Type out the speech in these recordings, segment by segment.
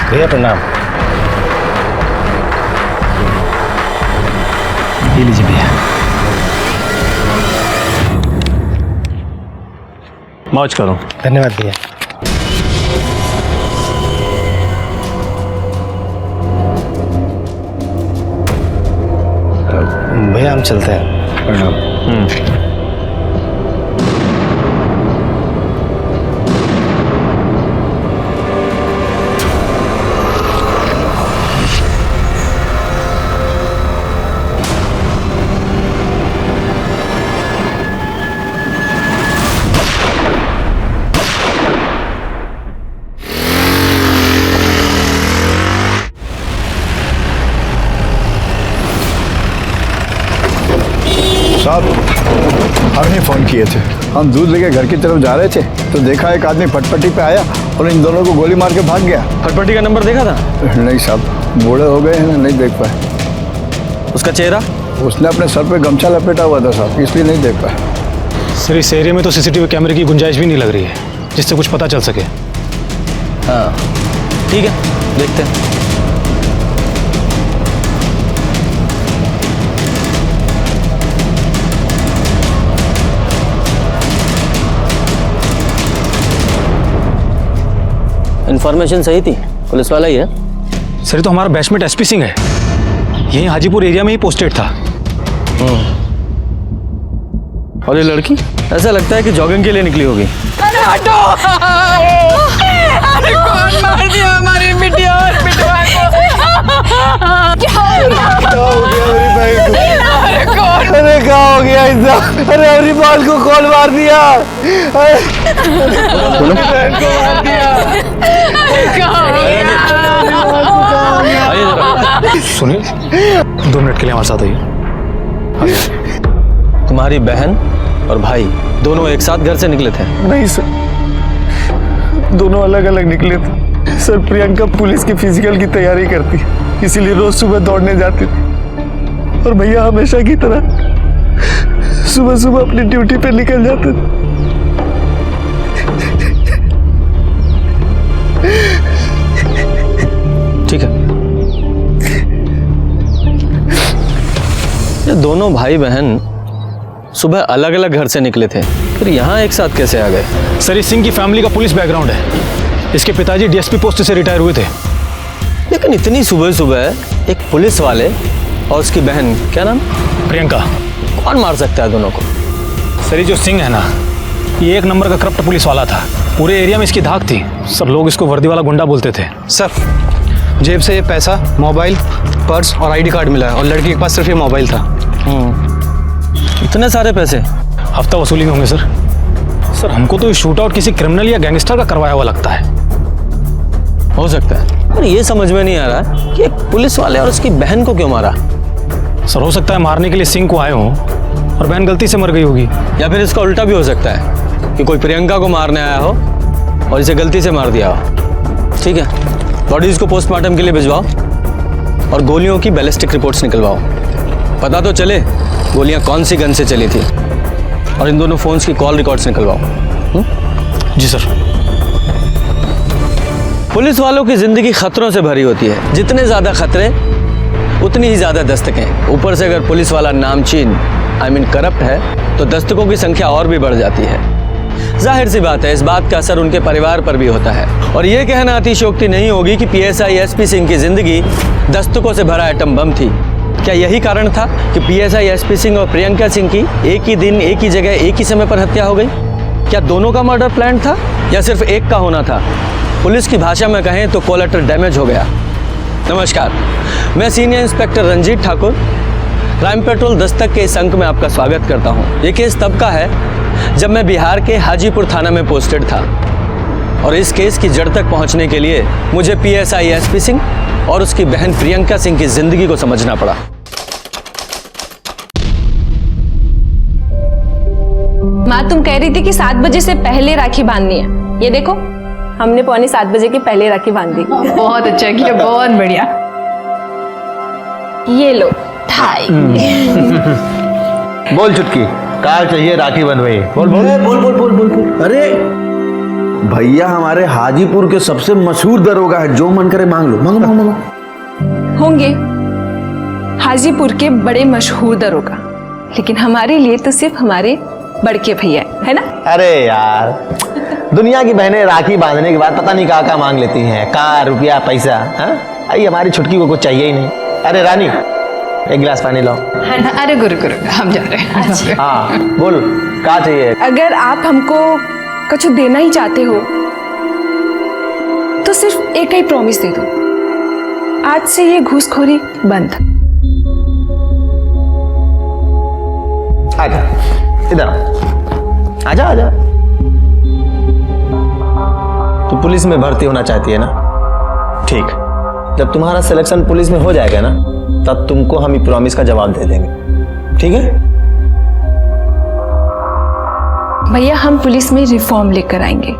भैया प्रणाम। ये लीजिए भैया। मौज करो। धन्यवाद भैया। भैया हम चलते हैं। प्रणाम। साहब हमने फ़ोन किए थे, हम दूध लेके घर की तरफ जा रहे थे तो देखा एक आदमी फटपटी पे आया और इन दोनों को गोली मार के भाग गया। फटपटी का नंबर देखा था? नहीं साहब, बूढ़े हो गए हैं ना, नहीं देख पाए। उसका चेहरा? उसने अपने सर पे गमछा लपेटा हुआ था साहब, इसलिए नहीं देख पाए। सर इस एरिया में तो सीसीटीवी कैमरे की गुंजाइश भी नहीं लग रही है जिससे कुछ पता चल सके। हाँ ठीक है, देखते हैं। इन्फॉर्मेशन सही थी, पुलिस वाला ही है। सर ये तो हमारा बैचमेट एसपी सिंह है, यही हाजीपुर एरिया में ही पोस्टेड था। और ये लड़की ऐसा लगता है कि जॉगिंग के लिए निकली होगी। अरे हटो! अरे कौन मार दिया हमारी बिटिया और बिटवा को? क्या हो गया? अरे कौन? अरे क्या हो गया इतना? अरे हरिपाल को कौन मार दिया? सुनिए 2 मिनट के लिए हमारे साथ आइए। तुम्हारी बहन और भाई दोनों एक साथ घर से निकले थे? नहीं सर, दोनों अलग अलग निकले थे। सर प्रियंका पुलिस की फिजिकल की तैयारी करती, इसीलिए रोज सुबह दौड़ने जाती थी और भैया हमेशा की तरह सुबह सुबह अपनी ड्यूटी पे निकल जाते थे। ठीक है, ये दोनों भाई बहन सुबह अलग अलग घर से निकले थे, फिर यहाँ एक साथ कैसे आ गए? सर इस सिंह की फैमिली का पुलिस बैकग्राउंड है, इसके पिताजी डीएसपी पोस्ट से रिटायर हुए थे। लेकिन इतनी सुबह सुबह एक पुलिस वाले और उसकी बहन, क्या नाम? प्रियंका। कौन मार सकता है दोनों को? सर ये जो सिंह है ना, ये 1 नंबर का करप्ट पुलिस वाला था, पूरे एरिया में इसकी धाक थी। सर लोग इसको वर्दी वाला गुंडा बोलते थे। सर जेब से ये पैसा, मोबाइल, पर्स और आईडी कार्ड मिला है और लड़की के पास सिर्फ ये मोबाइल था। इतने सारे पैसे? हफ्ता वसूली में होंगे सर। सर हमको तो ये शूट आउट किसी क्रिमिनल या गैंगस्टर का करवाया हुआ लगता है। हो सकता है, पर ये समझ में नहीं आ रहा कि एक पुलिस वाले और उसकी बहन को क्यों मारा। सर हो सकता है मारने के लिए सिंह को आए हों और बहन गलती से मर गई होगी। या फिर इसका उल्टा भी हो सकता है कि कोई प्रियंका को मारने आया हो और इसे गलती से मार दिया हो। ठीक है, बॉडीज को पोस्टमार्टम के लिए भिजवाओ और गोलियों की बैलिस्टिक रिपोर्ट्स निकलवाओ। पता तो चले गोलियां कौन सी गन से चली थी, और इन दोनों फोन्स की कॉल रिकॉर्ड्स निकलवाओ। जी सर। पुलिस वालों की जिंदगी खतरों से भरी होती है, जितने ज्यादा खतरे उतनी ही ज्यादा दस्तकें। ऊपर से अगर पुलिस वाला नामचीन करप्ट है तो दस्तकों की संख्या और भी बढ़ जाती है। जाहिर सी बात है, इस बात का असर उनके परिवार पर भी होता है। और ये कहना अतिशयोक्ति नहीं होगी कि पीएसआई एसपी सिंह की जिंदगी दस्तकों से भरा एटम बम थी। क्या यही कारण था कि पीएसआई एसपी सिंह और प्रियंका सिंह की एक ही दिन, एक ही जगह, एक ही समय पर हत्या हो गई? क्या दोनों का मर्डर प्लान था या सिर्फ एक का होना था? पुलिस की भाषा में कहें तो कोलेटरल डैमेज हो गया। नमस्कार, मैं senior inspector Ranjit Thakur crime patrol Dastak के इस अंक में आपका स्वागत करता हूं। ये केस तब का है जब मैं बिहार के हाजीपुर थाना में पोस्टेड था और इस केस की जड़ तक पहुंचने के लिए मुझे पीएसआई एसपी सिंह और उसकी बहन प्रियंका सिंह की जिंदगी को समझना पड़ा। माँ तुम कह रही थी कि 7 बजे से पहले राखी बांधनी है, ये देखो हमने 6:45 बजे की पहले राखी बांध दी। बहुत अच्छा किया, बहुत बढ़िया। ये लो ठाई। बोल चुटकी, कार चाहिए राखी बंधवाई। बोल बोल बोल बोल बोल बोल बोल। अरे भैया हमारे हाजीपुर के सबसे मशहूर दरोगा है, जो मन करे मांग लो। मांगो मांगो मांगो। होंगे हाजीपुर के बड़े मशहूर दरोगा, लेकिन हमारे लिए तो सिर्फ हमारे बड़के भैया है ना। अरे यार, दुनिया की बहनें राखी बांधने के बाद पता नहीं कहाँ मांग लेती हैं, कार रुपया पैसा। हाँ, आई हमारी छुटकी को कुछ चाहिए ही नहीं। अरे रानी, एक गिलास पानी लाओ। अरे गुरु गुरु हम जा रहे हैं। अच्छा। हाँ बोल, क्या चाहिए? अगर आप हमको कुछ देना ही चाहते हो तो सिर्फ एक ही प्रॉमिस दे दो, आज से ये घूसखोरी बंद। आजा इधर, आजा आजा। तू पुलिस में भर्ती होना चाहती है ना? ठीक, जब तुम्हारा सिलेक्शन पुलिस में हो जाएगा ना, तब तुमको हम ये प्रॉमिस का जवाब दे देंगे, ठीक है? भैया हम पुलिस में रिफॉर्म लेकर आएंगे।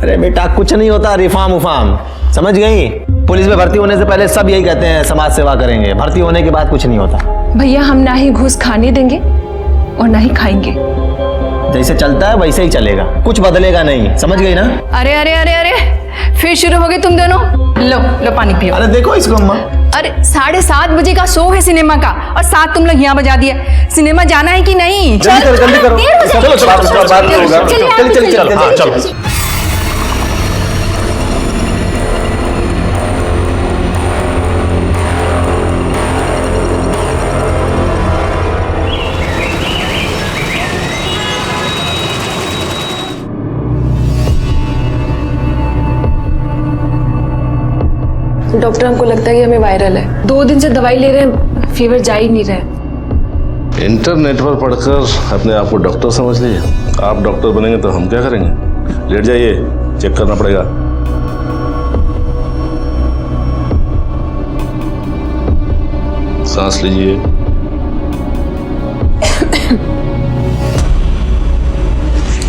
अरे बेटा, कुछ नहीं होता रिफॉर्म उफार्म, समझ गई? पुलिस में भर्ती होने से पहले सब यही कहते हैं समाज सेवा करेंगे, भर्ती होने के बाद कुछ नहीं होता। भैया हम ना ही घूस खाने देंगे और ना ही खाएंगे। जैसे चलता है वैसे ही चलेगा, कुछ बदलेगा नहीं, समझ गई ना? अरे अरे अरे अरे फिर शुरू हो गए तुम दोनों। लो लो पानी पियो। अरे देखो इसको अम्मा। अरे 7:30 बजे का शो है सिनेमा का, और 7 तुम लोग यहाँ बजा दिया। सिनेमा जाना है कि नहीं? जल्दी करो जल्दी करो। चलो चलो बात होगा। चल चल चल चल। डॉक्टर हमको लगता है कि हमें वायरल है। 2 दिन से दवाई ले रहे हैं, फीवर जा ही नहीं रहा। इंटरनेट पर पढ़कर अपने आप को डॉक्टर समझ लीजिए। आप डॉक्टर बनेंगे तो हम क्या करेंगे? लेट जाइए, चेक करना पड़ेगा। सांस लीजिए।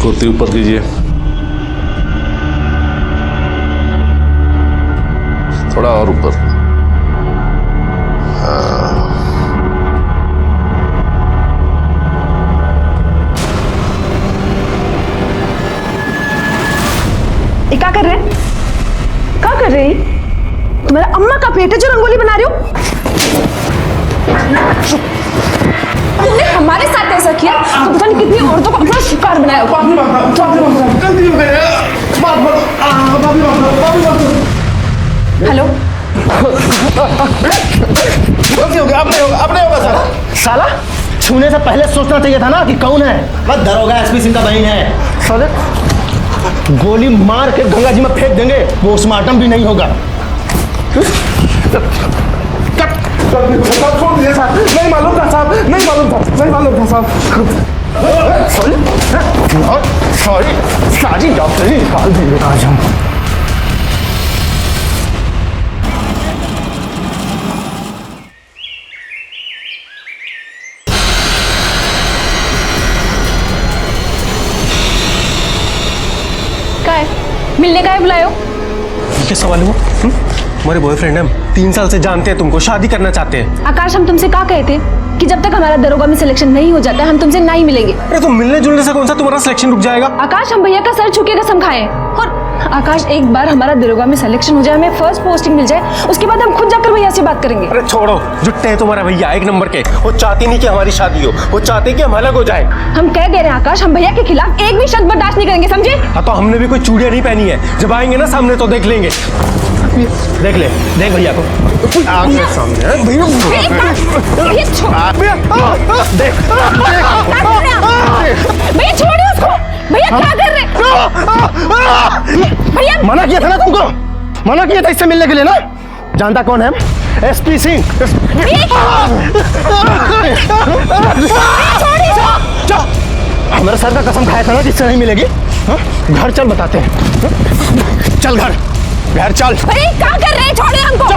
कुर्ती ऊपर कीजिए, थोड़ा और ऊपर। ये क्या कर रहे हैं? क्या कर रहे हैं? तुम्हारा अम्मा का पेट है जो रंगोली बना रहे हो? तुमने हमारे साथ ऐसा किया तो पता नहीं कितनी औरतों को अपना शिकार बनाया होगा। हेलो, अपने होगा साला। साला छूने से पहले सोचना चाहिए था ना कि कौन है। बस दरोगा एसपी सिंह का बहन है। साले गोली मार के गंगा जी में फेंक देंगे, पोस्टमार्टम भी नहीं होगा। नहीं मालूम था साहब, नहीं मालूम था, नहीं मालूम था साहब। सॉरी, सारी डॉक्टरी निकाल देंगे आज हम। मिलने का है बुलायो? क्या सवाल हुआ? हमारे बॉयफ्रेंड हैं, 3 साल से जानते हैं तुमको, शादी करना चाहते हैं। आकाश हम तुमसे क्या कहे थे कि जब तक हमारा दरोगा में सिलेक्शन नहीं हो जाता हम तुमसे नहीं मिलेंगे। अरे तो मिलने जुलने से कौन सा तुम्हारा सिलेक्शन रुक जाएगा? आकाश हम भैया का सर छूके कसम खाए। और आकाश एक बार हमारा दरोगा में सिलेक्शन हो जाए, हमें फर्स्ट पोस्टिंग मिल जाए, उसके बाद हम खुद जाकर भैया से बात करेंगे। अरे छोड़ो, जुट्टे हैं तुम्हारा भैया 1 नंबर के। वो चाहते नहीं कि हमारी शादी हो, वो चाहते कि हम अलग हो जाए। हम कह दे रहे हैं आकाश, हम भैया के खिलाफ एक भी शब्द बर्दाश्त नहीं करेंगे, समझे? हाँ तो हमने भी कोई चूड़ियां नहीं पहनी है, जब आएंगे ना सामने तो देख लेंगे। देख ले, देख भैया को आगे सामने। भैया भैया छोड़िए उसको। भैया क्या कर रहे हैं? भैया मना किया था ना तुमको, मना किया था इससे मिलने के लिए ना। जानता कौन है? एसपी सिंह। हमारे सर का कसम खाया था ना जिससे नहीं मिलेगी। घर चल बताते हैं। चल घर, घर चल। भैया क्या कर रहे हैं? छोड़िए हमको।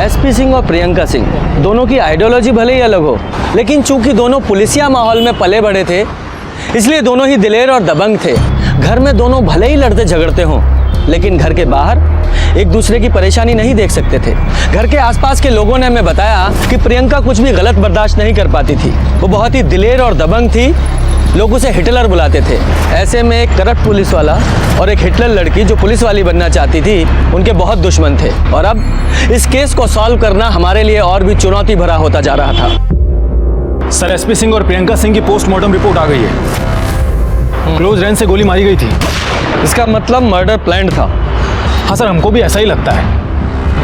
एसपी सिंह और प्रियंका सिंह दोनों की आइडियोलॉजी भले ही अलग हो, लेकिन चूंकि दोनों पुलिसिया माहौल में पले बड़े थे, इसलिए दोनों ही दिलेर और दबंग थे। घर में दोनों भले ही लड़ते झगड़ते हों, लेकिन घर के बाहर एक दूसरे की परेशानी नहीं देख सकते थे। घर के आसपास के लोगों ने हमें बताया कि प्रियंका कुछ भी गलत बर्दाश्त नहीं कर पाती थी। वो बहुत ही दिलेर और दबंग थी। लोग उसे हिटलर बुलाते थे। ऐसे में एक करप्ट पुलिस वाला और एक हिटलर लड़की जो पुलिस वाली बनना चाहती थी, उनके बहुत दुश्मन थे। और अब इस केस को सॉल्व करना हमारे लिए और भी चुनौती भरा होता जा रहा था। सर, एसपी सिंह और प्रियंका सिंह की पोस्टमार्टम रिपोर्ट आ गई है। क्लोज रेंज से गोली मारी गई थी। इसका मतलब मर्डर प्लान्ड था। हाँ सर, हमको भी ऐसा ही लगता है।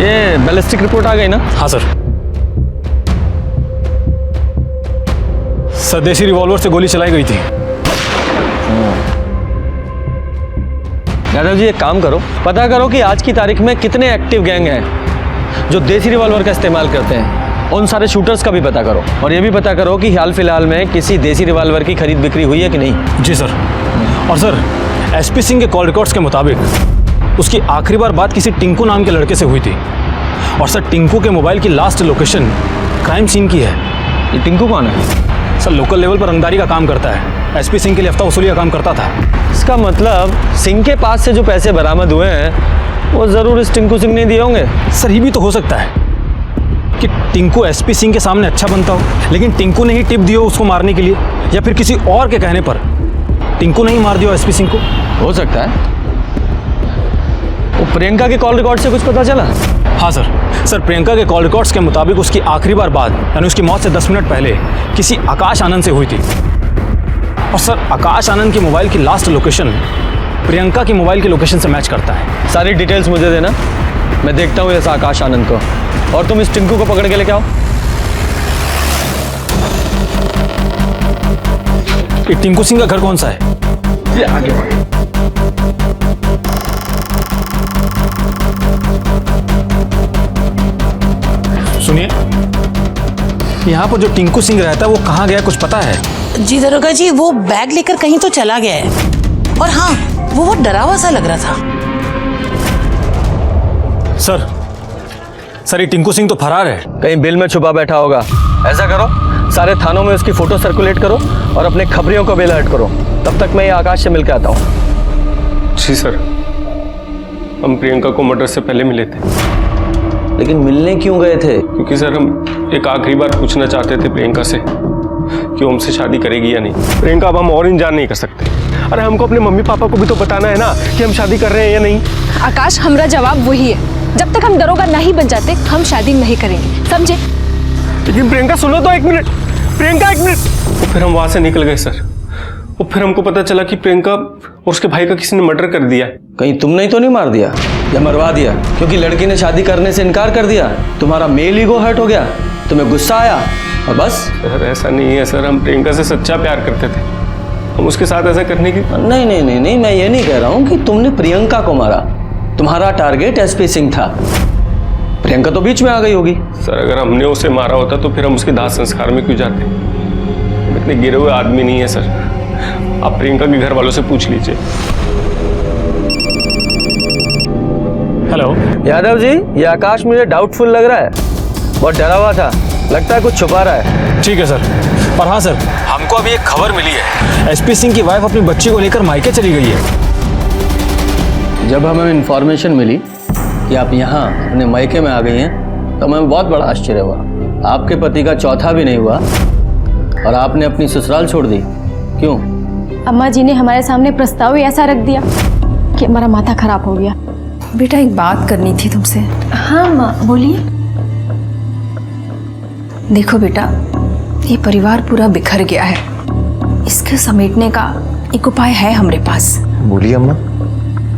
ये बैलिस्टिक रिपोर्ट आ गई ना? हाँ सर। सर, देसी रिवॉल्वर से गोली चलाई गई थी। यादव जी, एक काम करो, पता करो कि आज की तारीख में कितने एक्टिव गैंग हैं जो देसी रिवॉल्वर का इस्तेमाल करते हैं। उन सारे शूटर्स का भी पता करो, और ये भी पता करो कि हाल फिलहाल में किसी देसी रिवॉल्वर की खरीद बिक्री हुई है कि नहीं। जी सर। और सर, एसपी सिंह के कॉल रिकॉर्ड्स के मुताबिक उसकी आखिरी बार बात किसी टिंकू नाम के लड़के से हुई थी। और सर, टिंकू के मोबाइल की लास्ट लोकेशन क्राइम सीन की है। ये टिंकू कौन है? सर, लोकल लेवल पर रंगदारी का काम करता है। एसपी सिंह के लिए हफ्ता वसूली का काम करता था। इसका मतलब सिंह के पास से जो पैसे बरामद हुए हैं वो जरूर इस टिंकू सिंह ने दिए होंगे। सर, ये भी तो हो सकता है कि टिंकू एसपी सिंह के सामने अच्छा बनता हो, लेकिन टिंकू ने ही टिप दी हो उसको मारने के लिए, या फिर किसी और के कहने पर टिंकू ने ही मार दिया एसपी सिंह को। हो सकता है। वो प्रियंका के कॉल रिकॉर्ड से कुछ पता चला? हाँ सर। सर, प्रियंका के कॉल रिकॉर्ड्स के मुताबिक उसकी आखिरी बार बात यानी उसकी मौत से 10 मिनट पहले किसी आकाश आनंद से हुई थी। और सर, आकाश आनंद की मोबाइल की लास्ट लोकेशन प्रियंका की मोबाइल की लोकेशन से मैच करता है। सारी डिटेल्स मुझे देना, मैं देखता हूँ इस आकाश आनंद को, और तुम इस टिंकू को पकड़ के लेके आओ। ये टिंकू सिंह का घर कौन सा है? ये आगे बढ़ो। सुनिए, यहाँ पर जो टिंकू सिंह रहता है वो कहाँ गया, कुछ पता है? जी दरोगा जी, वो बैग लेकर कहीं तो चला गया है। और हाँ, वो बहुत डरा हुआ सा लग रहा था। सर, ये टिंकू सिंह तो फरार है। कहीं बिल में छुपा बैठा होगा। ऐसा करो, सारे थानों में उसकी फोटो सर्कुलेट करो और अपने खबरियों को भी अलर्ट करो। तब तक मैं ये आकाश से मिलकर आता हूँ। जी सर, हम प्रियंका को मर्डर से पहले मिले थे। लेकिन मिलने क्यों गए थे? क्योंकि सर, हम एक आखिरी बार पूछना चाहते थे प्रियंका से कि वो हमसे शादी करेगी या नहीं। प्रियंका, अब हम और इंतजार नहीं कर सकते। अरे हमको अपने मम्मी पापा को भी तो बताना है ना कि हम शादी कर रहे हैं या नहीं। आकाश, हमारा जवाब वही है, जब तक हम दरोगा नहीं बन जाते हम शादी नहीं करेंगे, समझे? लेकिन प्रियंका, सुनो तो एक मिनट। प्रियंका, एक मिनट। और फिर हम वहां से निकल गए सर। और फिर हमको पता चला कि प्रियंका और उसके भाई का किसी ने मर्डर कर दिया। कहीं तुमने ही तो नहीं मार दिया या मरवा दिया? क्योंकि लड़की ने शादी करने से इनकार कर दिया, तुम्हारा मेल ईगो हर्ट हो गया, तुम्हें गुस्सा आया और बस? सर, ऐसा नहीं है सर, हम प्रियंका से सच्चा प्यार करते थे। हम उसके साथ ऐसा करने की नहीं नहीं नहीं नहीं, मैं ये नहीं कह रहा हूँ कि तुमने प्रियंका को मारा। तुम्हारा टारगेट एसपी सिंह था, प्रियंका तो बीच में आ गई होगी। सर, अगर हमने उसे मारा होता तो फिर हम उसके दाह संस्कार में क्यों जाते? हम इतने गिरे हुए आदमी नहीं है सर। आप प्रियंका के घर वालों से पूछ लीजिए। हेलो यादव जी, ये आकाश मुझे डाउटफुल लग रहा है, बहुत डरा हुआ था, लगता है कुछ छुपा रहा है। ठीक है सर। और हाँ सर, हमको अभी एक खबर मिली है, एसपी सिंह की वाइफ अपनी बच्ची को लेकर मायके चली गई है। जब हमें इन्फॉर्मेशन मिली कि आप यहाँ अपने मायके में आ गई हैं, तो हमें बहुत बड़ा आश्चर्य हुआ। आपके पति का चौथा भी नहीं हुआ और आपने अपनी ससुराल छोड़ दी, क्यों? अम्मा जी ने हमारे सामने प्रस्ताव ही ऐसा रख दिया कि हमारा माथा खराब हो गया। बेटा, एक बात करनी थी तुमसे। हाँ माँ, बोलिए। देखो बेटा, ये परिवार पूरा बिखर गया है, इसके समेटने का एक उपाय है हमारे पास। बोलिए अम्मा,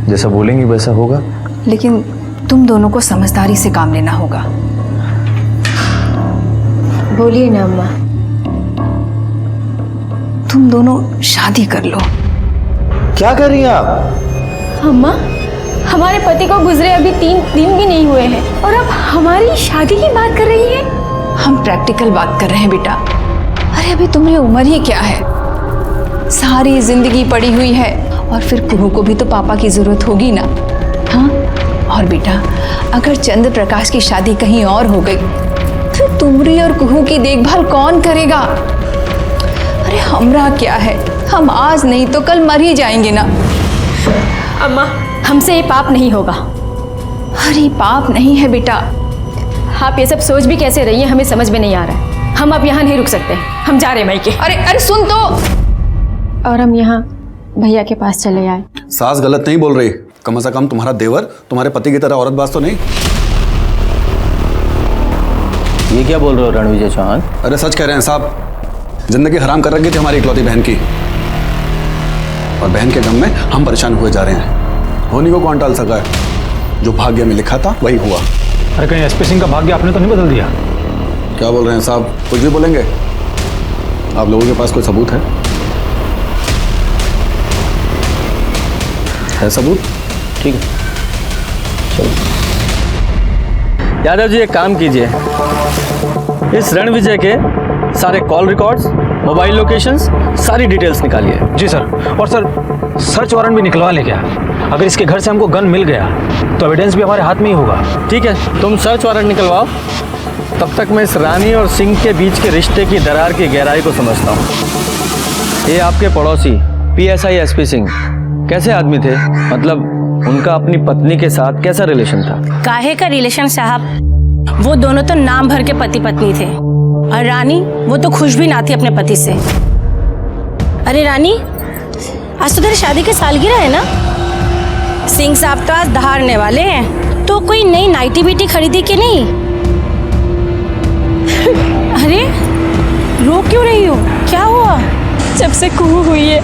जैसा बोलेंगी वैसा होगा। लेकिन तुम दोनों को समझदारी से काम लेना होगा। बोलिए ना अम्मा। तुम दोनों शादी कर लो। क्या कर रही हैं आप? अम्मा, हमारे पति को गुजरे अभी 3 दिन भी नहीं हुए हैं और अब हमारी शादी की बात कर रही है। हम प्रैक्टिकल बात कर रहे हैं बेटा। अरे अभी तुम्हारी उम्र ही क्या है, सारी जिंदगी पड़ी हुई है, और फिर कुहू को भी तो पापा की जरूरत होगी ना। हाँ, और बेटा, अगर चंद्र प्रकाश की शादी कहीं और हो गई तो तुमरी और कुहू की देखभाल कौन करेगा? अरे हमरा क्या है, हम आज नहीं तो कल मर ही जाएंगे ना। अम्मा, हमसे ये पाप नहीं होगा। अरे बाप नहीं है बेटा। आप ये सब सोच भी कैसे रही हैं, हमें समझ में नहीं आ रहा है। हम अब यहाँ नहीं रुक सकते, हम जा रहे हैं मायके। अरे अरे सुन तो। और हम यहाँ भैया के पास चले आए। सास गलत नहीं बोल रही, कम से कम तुम्हारा देवर तुम्हारे पति की तरह औरतबाज तो नहीं। ये क्या बोल रहे हो रणविजय चौहान? अरे सच कह रहे हैं साहब, जिंदगी हराम कर रखी थी हमारी इकलौती बहन की, और बहन के गम में हम परेशान हुए जा रहे हैं। होनी को कौन टाल सका है? जो भाग्य में लिखा था वही हुआ। अरे कहीं एसपी सिंह का भाग्य आपने तो नहीं बदल दिया? क्या बोल रहे हैं साहब, कुछ भी बोलेंगे? आप लोगों के पास कोई सबूत है सबूत? ठीक है, चलो। यादव जी एक काम कीजिए, इस रणविजय के सारे कॉल रिकॉर्ड्स, मोबाइल लोकेशंस, सारी डिटेल्स निकालिए। जी सर। और सर सर्च वारंट भी निकलवा लें क्या? अगर इसके घर से हमको गन मिल गया तो एविडेंस भी हमारे हाथ में ही होगा। ठीक है, तुम सर्च वारंट निकलवाओ, तब तक मैं इस रानी और सिंह के बीच के रिश्ते की दरार की गहराई को समझता हूँ। ये आपके पड़ोसी PSI SP सिंह कैसे आदमी थे? मतलब उनका अपनी पत्नी के साथ कैसा रिलेशन था? काहे का रिलेशन साहब, वो दोनों तो नाम भर के पति पत्नी थे। और रानी, वो तो खुश भी ना थी अपने पति से। अरे रानी, आज तो तेरी शादी की सालगिरह है ना? सिंह साहब तो आज दहाड़ने वाले हैं, तो कोई नई नाइटी बीटी खरीदी कि नहीं? अरे रो क्यों रही हो, क्या हुआ? जब से कुहू हुई है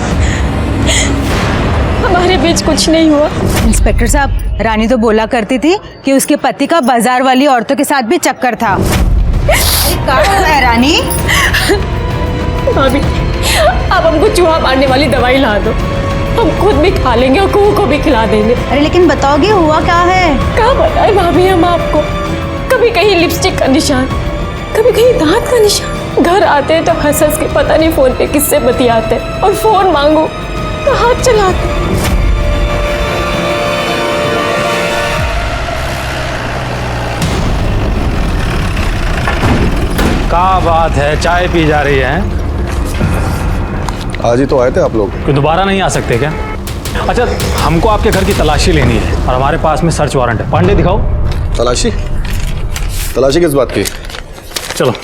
हमारे बीच कुछ नहीं हुआ। इंस्पेक्टर साहब, रानी तो बोला करती थी कि उसके पति का बाजार वाली औरतों के साथ भी चक्कर था। अरे क्या हुआ है रानी? भाभी, अब हमको चूहा मारने वाली दवाई ला दो, हम खुद भी खा लेंगे और कुहू को भी खिला देंगे। अरे लेकिन बताओगे हुआ क्या है? क्या बताए भाभी हम आपको? कभी कहीं लिपस्टिक का निशान, कभी कहीं दांत का निशान। घर आते हैं तो हंस हंस के पता नहीं फोन पे किससे बतियाते, और फोन मांगो तो हाथ चलाते। क्या बात है, चाय पी जा रही है? आज ही तो आए थे आप लोग। कोई दोबारा नहीं आ सकते क्या? अच्छा, हमको आपके घर की तलाशी लेनी है और हमारे पास में सर्च वारंट है। पांडे दिखाओ। तलाशी? तलाशी किस बात की? चलो।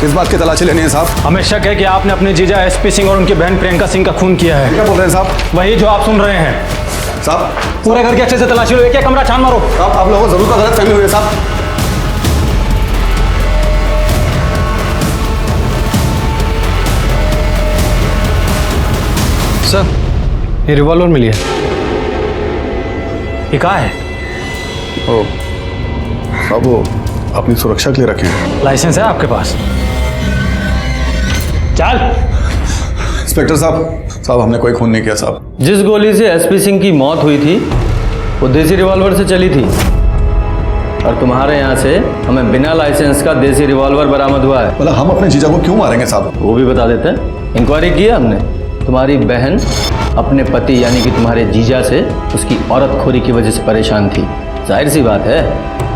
किस बात की तलाशी लेनी है साहब? हमें शक है कि आपने अपने जीजा SP सिंह और उनकी बहन प्रियंका सिंह का खून किया है। क्या बोल रहे हैं साहब? वही जो आप सुन रहे हैं साहब। पूरे घर की अच्छे से तलाशी लो, एक कमरा छान मारो। साहब, आप लोगों को जरूर का गलत फहमी हुई है साहब। सर, ये रिवॉल्वर मिली है। ये कहाँ है? ओ, साहब वो अपनी सुरक्षा के लिए रखे हैं। लाइसेंस है आपके पास? चल। इंस्पेक्टर साहब, हमने कोई खून नहीं किया साहब। जिस गोली से SP सिंह की मौत हुई थी वो देसी रिवॉल्वर से चली थी, और तुम्हारे यहाँ से हमें बिना लाइसेंस का देसी रिवॉल्वर बरामद हुआ है। मतलब हम अपने जीजा को क्यों मारेंगे साहब? वो भी बता देते हैं। इंक्वायरी की है हमने। तुम्हारी बहन अपने पति यानी कि तुम्हारे जीजा से उसकी औरतखोरी की वजह से परेशान थी। जाहिर सी बात है,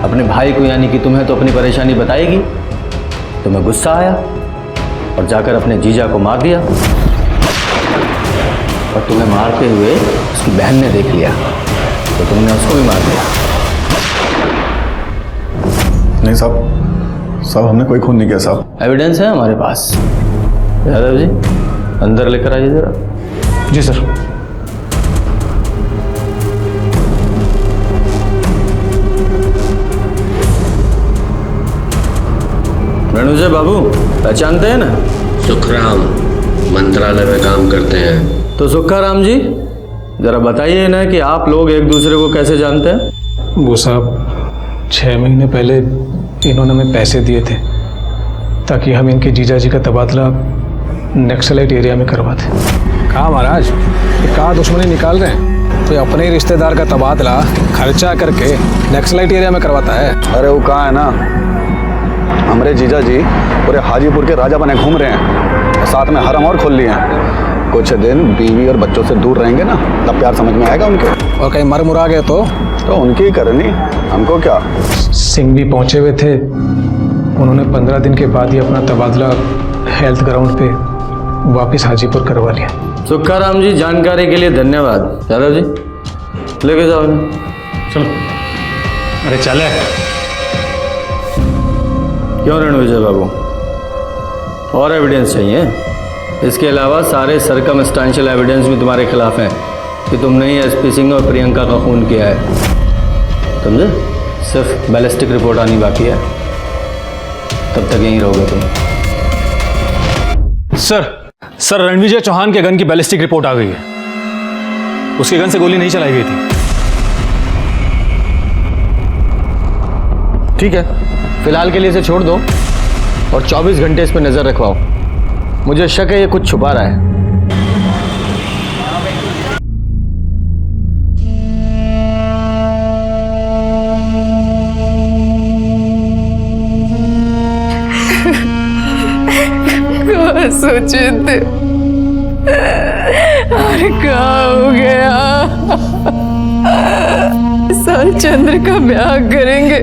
अपने भाई को यानी कि तुम्हें तो अपनी परेशानी बताएगी। तुम्हें गुस्सा आया और जाकर अपने जीजा को मार दिया, और तुम्हें मारते हुए उसकी बहन ने देख लिया तो तुमने उसको भी मार दिया। नहीं साहब, हमने कोई खून नहीं किया साहब। एविडेंस है हमारे पास। यादव जी, अंदर लेकर आइए जरा। जी सर। रणविजय बाबू पहचानते हैं ना? सुखराम मंत्रालय में काम करते हैं। तो सुखाराम जी, जरा बताइए ना कि आप लोग एक दूसरे को कैसे जानते हैं? वो साहब 6 महीने पहले इन्होंने हमें पैसे दिए थे ताकि हम इनके जीजा जी का तबादला नक्सलाइट एरिया में करवाते। कहाँ महाराज, ये कहाँ दुश्मनी निकाल रहे हैं? कोई अपने ही रिश्तेदार का तबादला खर्चा करके नक्सलाइट एरिया में करवाता है? अरे वो कहाँ है ना, हमारे जीजा जी पूरे हाजीपुर के राजा बने घूम रहे हैं, और साथ में हरम और खोल लिए हैं। कुछ दिन बीवी और बच्चों से दूर रहेंगे ना, तब प्यार समझ में आएगा उनके। और कहीं मर मुरा गए तो उनकी ही करनी, हमको क्या। सिंह भी पहुंचे हुए थे, उन्होंने 15 दिन के बाद ही अपना तबादला हेल्थ ग्राउंड पे वापस हाजीपुर करवा लिया। सुखाराम जी, जानकारी के लिए धन्यवाद। यादव जी लेके जाओ इन्हें। चलो। अरे चले। क्यों रणविजय बाबू, और एविडेंस चाहिए? इसके अलावा सारे सर्कमस्टेंशियल एविडेंस भी तुम्हारे खिलाफ हैं कि तुमने ही एसपी सिंह और प्रियंका का खून किया है। समझे? सिर्फ बैलिस्टिक रिपोर्ट आनी बाकी है, तब तक यहीं रहोगे तुम। सर रणविजय चौहान के गन की बैलिस्टिक रिपोर्ट आ गई है। उसके गन से गोली नहीं चलाई गई थी। ठीक है, फिलहाल के लिए इसे छोड़ दो और 24 घंटे इस पर नजर रखवाओ। मुझे शक है ये कुछ छुपा रहा है। सोचे थे और क्या हो गया? साल चंद्र का ब्याह करेंगे,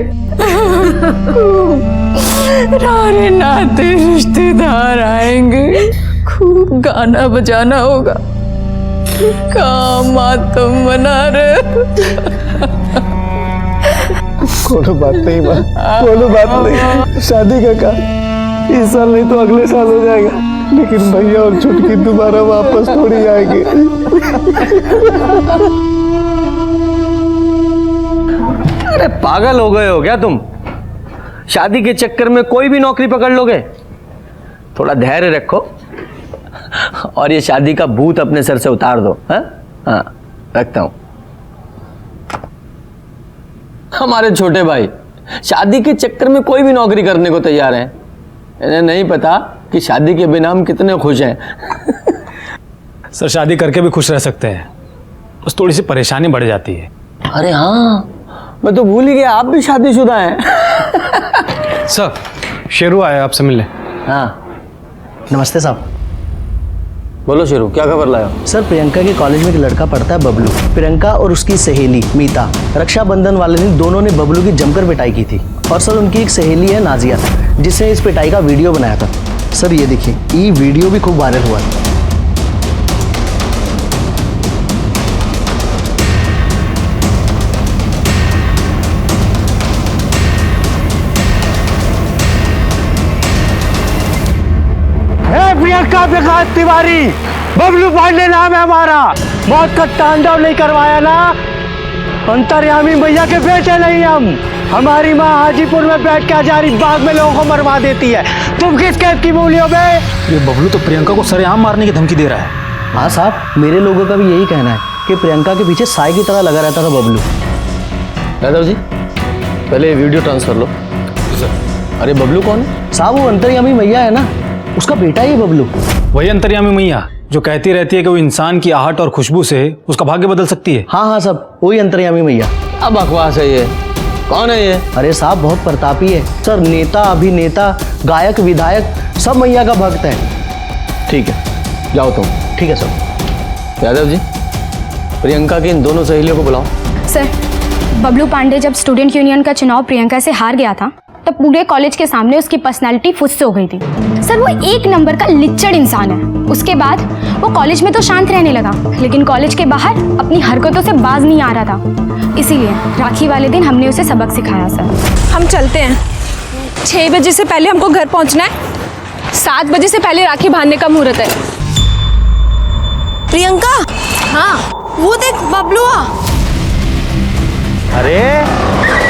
सारे नाते रिश्तेदार आएंगे, खूब गाना बजाना होगा, काम मातम मना रहे। कोनो बात नहीं माँ, कोनो बात नहीं। शादी का काम इस साल नहीं तो अगले साल हो जाएगा, लेकिन भैया और छुटकी दोबारा वापस थोड़ी आएंगे। अरे पागल हो गए हो क्या तुम? शादी के चक्कर में कोई भी नौकरी पकड़ लोगे? थोड़ा धैर्य रखो और ये शादी का भूत अपने सर से उतार दो। हाँ, रखता हूं। हमारे छोटे भाई शादी के चक्कर में कोई भी नौकरी करने को तैयार हैं। इन्हें नहीं पता कि शादी के बिना हम कितने खुश हैं। सर शादी करके भी खुश रह सकते हैं, बस थोड़ी सी परेशानी बढ़ जाती है। अरे हाँ, मैं तो भूल ही गया, आप भी शादीशुदा हैं। सर शेरू आया आपसे मिलने। हाँ नमस्ते साहब। बोलो शेरू, क्या खबर लाया? सर प्रियंका के कॉलेज में एक लड़का पढ़ता है बबलू। प्रियंका और उसकी सहेली मीता रक्षाबंधन वाले दिन दोनों ने बबलू की जमकर पिटाई की थी। और सर उनकी एक सहेली है नाजिया, जिसने इस पिटाई का वीडियो बनाया था। सर ये देखिए, ये वीडियो भी खूब वायरल हुआ था। प्रियंका विकास तिवारी, बबलू पांडे नाम है हमारा। मौत का तांडव नहीं करवाया ना, अंतर्यामी मैया के बेटे नहीं हम। हमारी माँ हाजीपुर में बैठ के हजारी बाग में लोगों को मरवा देती है। तुम किस कैद की मूलियों में? ये बबलू तो प्रियंका को सरेआम मारने की धमकी दे रहा है। हाँ साहब, मेरे लोगों का भी यही कहना है कि प्रियंका के पीछे साई की तरह लगा रहता था बबलू। यादव जी पहले वीडियो ट्रांसफर लो। अरे बबलू कौन है? साहब वो अंतर्यामी मैया है ना, उसका बेटा ही है बबलू। वही अंतर्यामी मैया जो कहती रहती है कि वो इंसान की आहट और खुशबू से उसका भाग्य बदल सकती है। हाँ साहब, वही अंतर्यामी मैया। अब बकवास है ये। कौन है ये? अरे साहब बहुत प्रतापी है सर, नेता अभिनेता गायक विधायक सब मैया का भक्त है। ठीक है जाओ तुम। ठीक है सर। यादव जी प्रियंका की इन दोनों सहेलियों को बुलाओ। सर बबलू पांडे जब स्टूडेंट यूनियन का चुनाव प्रियंका से हार गया था तो पूरे कॉलेज के सामने उसकी पर्सनालिटी फुस हो गई थी। सर वो एक नंबर का लिच्चड़ इंसान है। उसके बाद वो कॉलेज में तो शांत रहने लगा, लेकिन कॉलेज के बाहर अपनी हरकतों से बाज नहीं आ रहा था। इसीलिए राखी वाले दिन हमने उसे सबक सिखाया। सर हम चलते हैं, 6 बजे से पहले हमको घर पहुंचना है। 7 बजे से पहले राखी बांधने का मुहूर्त है। प्रियंका, हाँ वो देख बबलू आ। अरे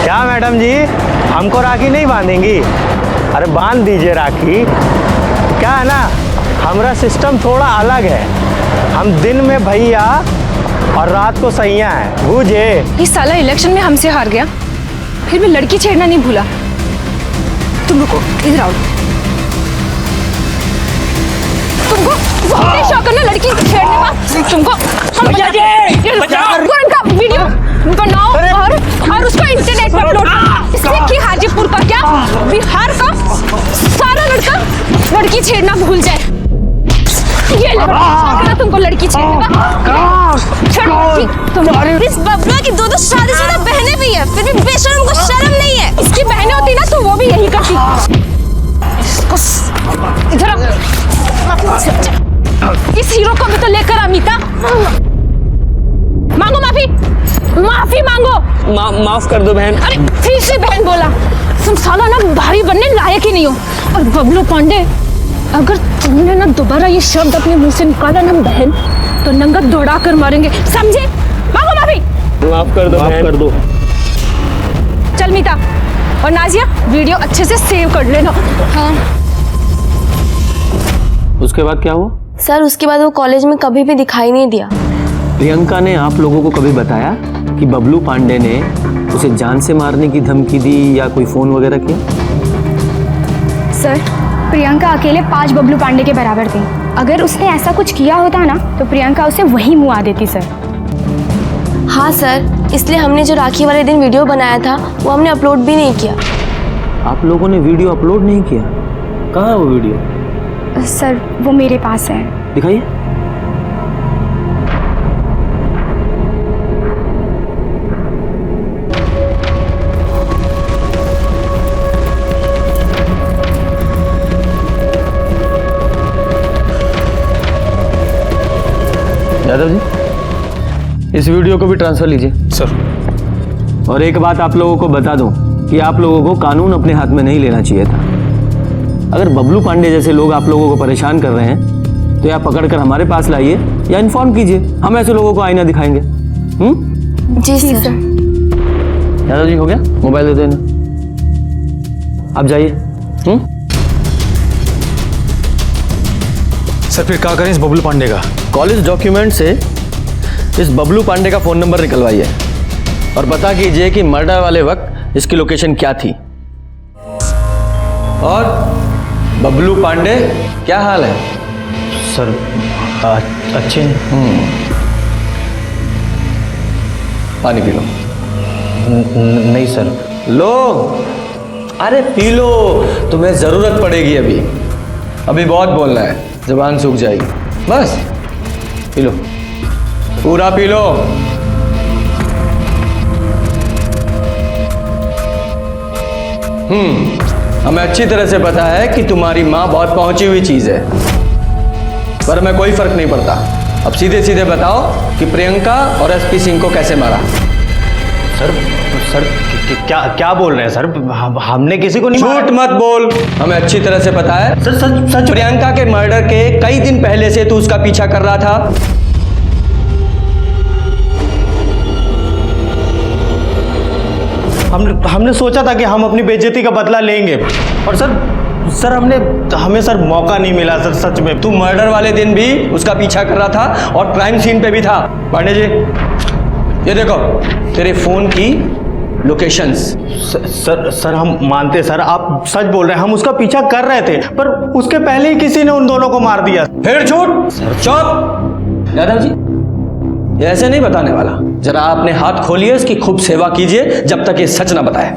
क्या मैडम जी, हमको राखी नहीं बांधेंगी? अरे बांध दीजिए राखी। क्या है ना, हमारा सिस्टम थोड़ा अलग है। हम दिन में भैया और रात को सैया है, बूझे? ये साला इलेक्शन में हमसे हार गया, फिर भी लड़की छेड़ना नहीं भूला। तुम रुको, इधर आओ। तुमको बहुत शौक है ना लड़की छेड़ने का। तुमको वीडियो बनाओ और उसको इंटरनेट पर अपलोड करो। इससे कि हाजीपुर का क्या बिहार का सारा लड़का लड़की छेड़ना भूल जाए। ये लड़का तुमको लड़की छेड़ने का। इस बबलू की 2 शादीशुदा बहनें भी है, फिर भी बेशर्म को शर्म नहीं है। इसकी बहनें होती ना तो वो भी यही करती। इधर इस हीरो को भी तो लेकर अमिता मांगो माफी। माफी मांगो। माफ कर दो बहन। अरे फिर से बहन बोला, तुम साला ना भाई बनने लायक ही नहीं हो। और बबलू पांडे, अगर तुमने ना दोबारा ये शब्द अपने मुंह से निकाला ना बहन, तो नंगा दौड़ा कर मारेंगे, समझे? मांगो माफी। माफ कर दो, माफ कर दो। चल मीता और नाजिया, वीडियो अच्छे से सेव कर लेना। हाँ। उसके बाद क्या हुआ? सर उसके बाद वो कॉलेज में कभी भी दिखाई नहीं दिया। प्रियंका ने आप लोगों को कभी बताया कि बबलू पांडे ने उसे जान से मारने की धमकी दी या कोई फोन वगैरह किया? सर, प्रियंका अकेले 5 बबलू पांडे के बराबर थी। अगर उसने ऐसा कुछ किया होता ना तो प्रियंका उसे वही मुआ देती सर। हाँ सर, इसलिए हमने जो राखी वाले दिन वीडियो बनाया था वो हमने अपलोड भी नहीं किया। आप लोगों ने वीडियो अपलोड नहीं किया? कहाँ है वो वीडियो? सर वो मेरे पास है। दिखाइए। यादव जी, इस वीडियो को भी ट्रांसफर लीजिए। सर। और एक बात आप लोगों को बता दूं कि आप लोगों को कानून अपने हाथ में नहीं लेना चाहिए था। अगर बबलू पांडे जैसे लोग आप लोगों को परेशान कर रहे हैं तो या पकड़कर हमारे पास लाइए या इन्फॉर्म कीजिए, हम ऐसे लोगों को आईना दिखाएंगे। जी सर। यादव जी, हो गया? मोबाइल दे देना, आप जाइए। सर फिर क्या करें इस बबलू पांडे का? कॉलेज डॉक्यूमेंट से इस बबलू पांडे का फोन नंबर निकलवाइए और पता कीजिए कि मर्डर वाले वक्त इसकी लोकेशन क्या थी। और बबलू पांडे, क्या हाल है? सर अच्छे हैं। पानी पी लो। नहीं सर। लो, अरे पी लो, तुम्हें जरूरत पड़ेगी। अभी बहुत बोलना है, जुबान सूख जाएगी। बस पी लो, पूरा पी लो। हमें अच्छी तरह से पता है कि तुम्हारी माँ बहुत पहुंची हुई चीज है, पर हमें कोई फर्क नहीं पड़ता। अब सीधे सीधे बताओ कि प्रियंका और एसपी सिंह को कैसे मारा? सर क्या क्या बोल रहे हैं सर? हमने किसी को नहीं मारा। झूठ मत बोल, हमें अच्छी तरह से पता है। सच प्रियंका के मर्डर के कई दिन पहले से तू उसका पीछा कर रहा था। हमने सोचा था कि हम अपनी बेइज्जती का बदला लेंगे, और सर हमें सर मौका नहीं मिला सर, सच में। तू मर्डर वाले दिन भी उसका पीछा कर रहा था और क्राइम सीन पे भी था। पांडे जी, ये देखो तेरे फोन की लोकेशंस। सर हम मानते सर, आप सच बोल रहे हैं, हम उसका पीछा कर रहे थे, पर उसके पहले ही किसी ने उन दोनों को मार दिया। फिर झूठ? चुप। यादव जी, ये ऐसे नहीं बताने वाला। जरा आपने हाथ खोलिए, इसकी खूब सेवा कीजिए जब तक ये सच ना बताए।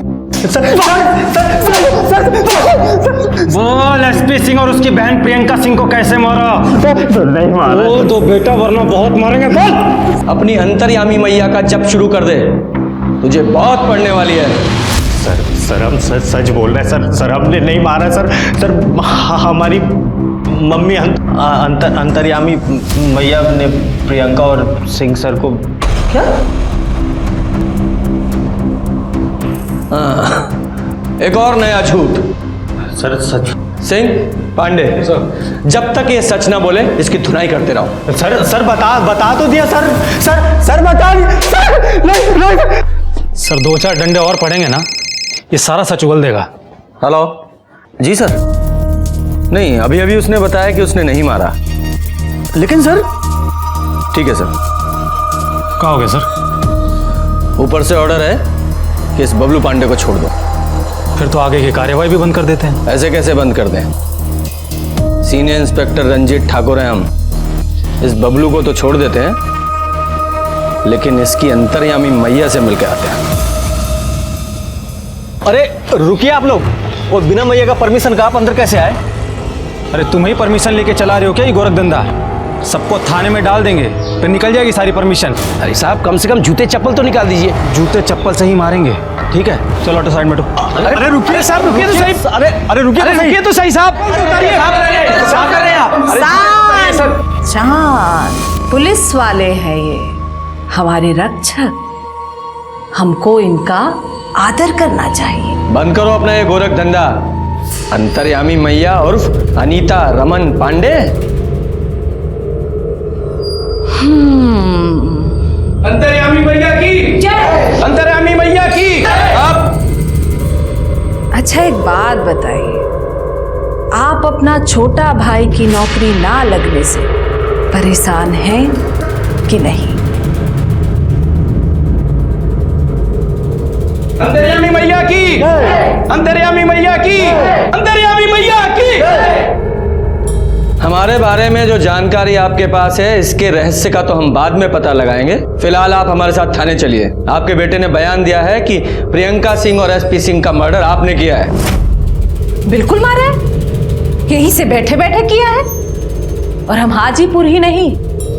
बोल एसपी सिंह और उसकी बहन प्रियंका सिंह को कैसे मारा? नहीं मारा। वो तो बेटा, वरना बहुत मारेंगे। बोल। अपनी अंतर्यामी मैया का जप शुरू कर दे, तुझे बहुत पढ़ने वाली है। सर हम सच बोल रहे हैं सर हमने नहीं मारा सर। हमारी मम्मी अंतर्यामी मैया ने प्रियंका और सिंह सर को। क्या? एक और नया झूठ। सर सच। सिंह, पांडे, जब तक ये सच ना बोले इसकी धुनाई करते रहो। सर बता तो दिया सर बता नहीं। सर 2-4 डंडे और पड़ेंगे ना, ये सारा सच उगल देगा। हेलो जी सर। नहीं, अभी उसने बताया कि उसने नहीं मारा। लेकिन सर। ठीक है सर। क्या हो गया सर? ऊपर से ऑर्डर है कि इस बबलू पांडे को छोड़ दो। फिर तो आगे की कार्यवाही भी बंद कर देते हैं। ऐसे कैसे बंद कर दें? सीनियर इंस्पेक्टर रंजीत ठाकुर हैं हम। इस बबलू को तो छोड़ देते हैं, लेकिन इसकी अंतर्यामी मैया से मिलकर आते हैं। अरे रुकिए आप लोग, वो बिना मैया का परमिशन का आप अंदर कैसे आए? अरे तुम ही परमिशन लेके चला रहे हो क्या ये गोरख धंधा? सबको थाने में डाल देंगे, फिर निकल जाएगी सारी परमिशन। अरे साहब, कम से कम जूते चप्पल तो निकाल दीजिए। जूते चप्पल से ही मारेंगे, ठीक है? चलो ऑटो साइड में बैठो। अरे रुकिए साहब, रुकिए तो सही। अरे रुकिए तो सही साहब। शांत, पुलिस वाले हैं ये, हमारे रक्षक। हमको इनका आदर करना चाहिए। बंद करो अपना ये गोरख धंधा। अंतर्यामी मैया उर्फ अनीता रमन पांडे। अंतर्यामी मैया की जय। अंतर्यामी मैया की। अब अच्छा एक बात बताइए, आप अपना छोटा भाई की नौकरी ना लगने से परेशान हैं कि नहीं? अंतर्यामी मैया की, अंतर्यामी मैया की, अंतर्यामी मैया की। हमारे बारे में जो जानकारी आपके पास है इसके रहस्य का तो हम बाद में पता लगाएंगे। फिलहाल आप हमारे साथ थाने चलिए। आपके बेटे ने बयान दिया है कि प्रियंका सिंह और एसपी सिंह का मर्डर आपने किया है। बिल्कुल मारा है, यहीं से बैठे बैठे किया है। और हम हाजीपुर ही नहीं,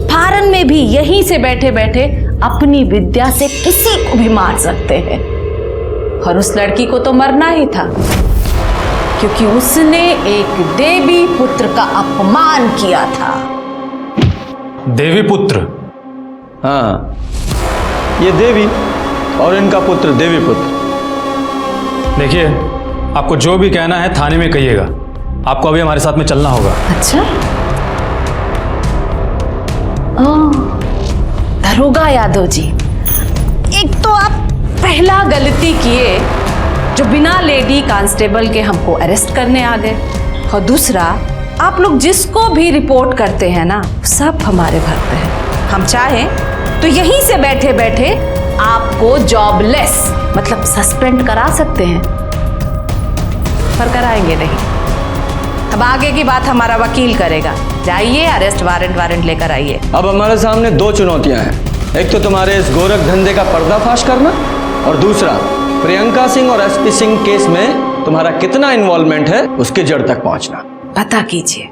फारन में भी यहीं से बैठे बैठे अपनी विद्या से किसी को भी मार सकते हैं। और उस लड़की को तो मरना ही था, क्योंकि उसने एक देवी पुत्र का अपमान किया था। देवी पुत्र? हाँ, ये देवी और इनका पुत्र देवी पुत्र। देखिए, आपको जो भी कहना है थाने में कहिएगा। आपको अभी हमारे साथ में चलना होगा। अच्छा, दरोगा यादव जी, एक तो आप पहला गलती किए जो बिना लेडी कांस्टेबल के हमको अरेस्ट करने आ गए, और दूसरा आप लोग जिसको भी रिपोर्ट करते हैं ना, सब हमारे घर पे है। हम चाहें तो यहीं से बैठे बैठे आपको जॉबलेस मतलब सस्पेंड करा सकते हैं, पर कराएंगे नहीं। अब आगे की बात हमारा वकील करेगा। जाइए, अरेस्ट वारंट लेकर आइए। अब हमारे सामने दो चुनौतियां हैं। एक तो तुम्हारे इस गोरख धंधे का पर्दाफाश करना, और दूसरा प्रियंका सिंह और एसपी सिंह केस में तुम्हारा कितना इन्वॉल्वमेंट है उसकी जड़ तक पहुंचना। पता कीजिए।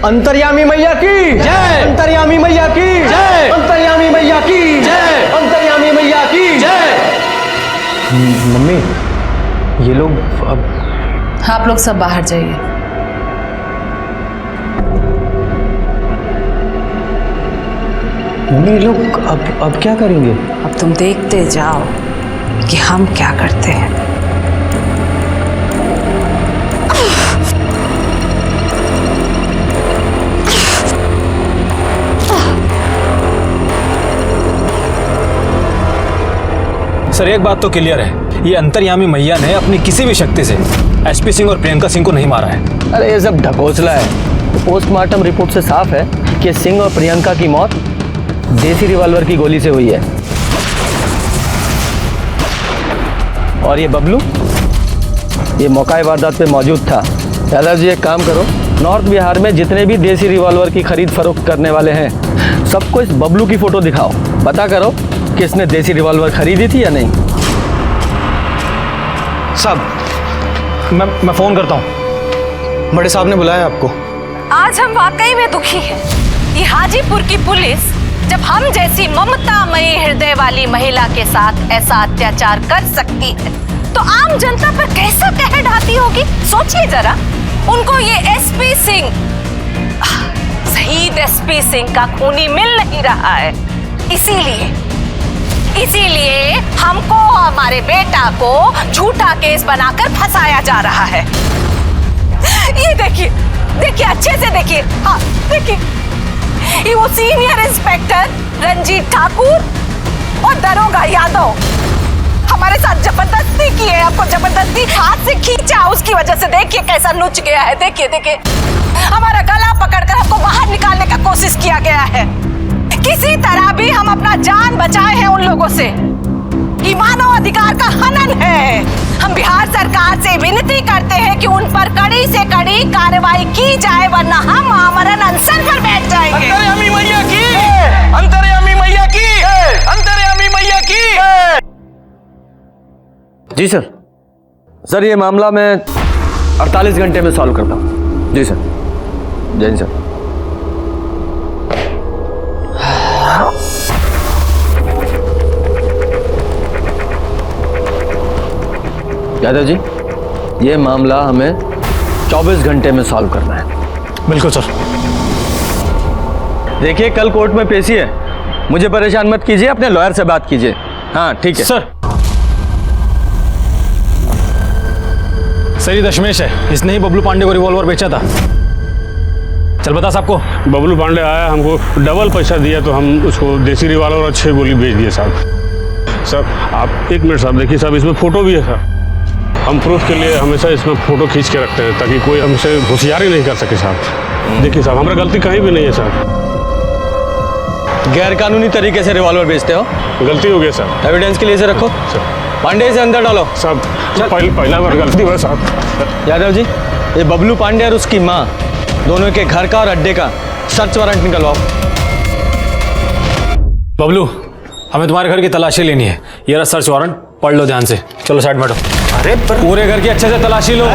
अंतर्यामी मैया की जय। अंतर्यामी मैया की जय। अंतर्यामी मैया की जय। अंतर्यामी मैया की जय। मम्मी, ये लोग अब आप लोग सब बाहर जाइए। मम्मी, ये लोग अब क्या करेंगे? अब तुम देखते जाओ कि हम क्या करते हैं। सर, एक बात तो क्लियर है, ये अंतर्यामी मैया ने अपनी किसी भी शक्ति से एसपी सिंह और प्रियंका सिंह को नहीं मारा है। अरे ये सब ढकोसला है। पोस्टमार्टम रिपोर्ट से साफ है कि सिंह और प्रियंका की मौत देसी रिवॉल्वर की गोली से हुई है। और ये बबलू, ये मौका वारदात पे मौजूद था। दादाजी एक काम करो, नॉर्थ बिहार में जितने भी देसी रिवॉल्वर की खरीद फरोख्त करने वाले हैं सबको इस बबलू की फोटो दिखाओ। पता करो कि इसने देसी रिवॉल्वर खरीदी थी या नहीं। साहब, मैं फोन करता हूँ। बड़े साहब ने बुलाया आपको। आज हम वाकई में दुखी हैं। ये हाजीपुर की पुलिस जब हम जैसी ममतामयी हृदय वाली महिला के साथ ऐसा अत्याचार कर सकती है, तो आम जनता पर कैसा कहर ढाती होगी, सोचिए जरा। उनको ये एसपी सिंह, शहीद एसपी सिंह का खूनी मिल नहीं रहा है। इसीलिए हमको हमारे बेटा को झूठा केस बनाकर फंसाया जा रहा है। ये देखिए, अच्छे से देखिए। हाँ देखिए, ये वो सीनियर इंस्पेक्टर रंजीत ठाकुर और दरोगा यादव हमारे साथ जबरदस्ती की है। आपको जबरदस्ती हाथ से खींचा, उसकी वजह से देखिए कैसा नुच गया है। देखिए, हमारा गला पकड़कर हमको बाहर निकालने का कोशिश किया गया है। किसी तरह भी हम अपना जान बचाए हैं उन लोगों से। ये मानव अधिकार का हनन है। हम बिहार सरकार से विनती करते हैं कि उन पर कड़ी से कड़ी कार्रवाई की जाए, वरना हम आमरण अनशन पर बैठ जाएंगे। अंतर्यामी मैया की, अंतर्यामी मैया की, अंतर्यामी मैया की। जी सर, ये मामला मैं 48 घंटे में सॉल्व करता हूँ। जी सर। जय सर। यादव जी, ये मामला हमें 24 घंटे में सॉल्व करना है। बिल्कुल सर। देखिए, कल कोर्ट में पेशी है, मुझे परेशान मत कीजिए, अपने लॉयर से बात कीजिए। हाँ ठीक है सर। सर ये दशमेश है, इसने ही बबलू पांडे को रिवॉल्वर बेचा था। चल बता साहब को। बबलू पांडे आया, हमको डबल पैसा दिया तो हम उसको देसी रिवाल्वर और 6 गोली बेच दिए साहब। सर आप 1 मिनट साहब देखिए साहब, इसमें फ़ोटो भी है साहब। हम प्रूफ के लिए हमेशा इसमें फ़ोटो खींच के रखते हैं ताकि कोई हमसे होशियारी नहीं कर सके साहब। देखिए साहब, हमारा गलती कहीं भी नहीं है साहब। गैर कानूनी तरीके से रिवॉल्वर बेचते हो? गलती हो गया सर। एविडेंस के लिए इसे रखो। पांडे से अंदर डालो। साहब पहला बार गलती हुआ साहब। यादव जी, ये बबलू पांडे और उसकी माँ दोनों के घर का और अड्डे का सर्च वारंट निकलवाओ। बबलू, हमें तुम्हारे घर की तलाशी लेनी है। ये रहा सर्च वारंट, पढ़ लो ध्यान से। चलो साइड बैठो। अरे पूरे घर की अच्छे से तलाशी लो,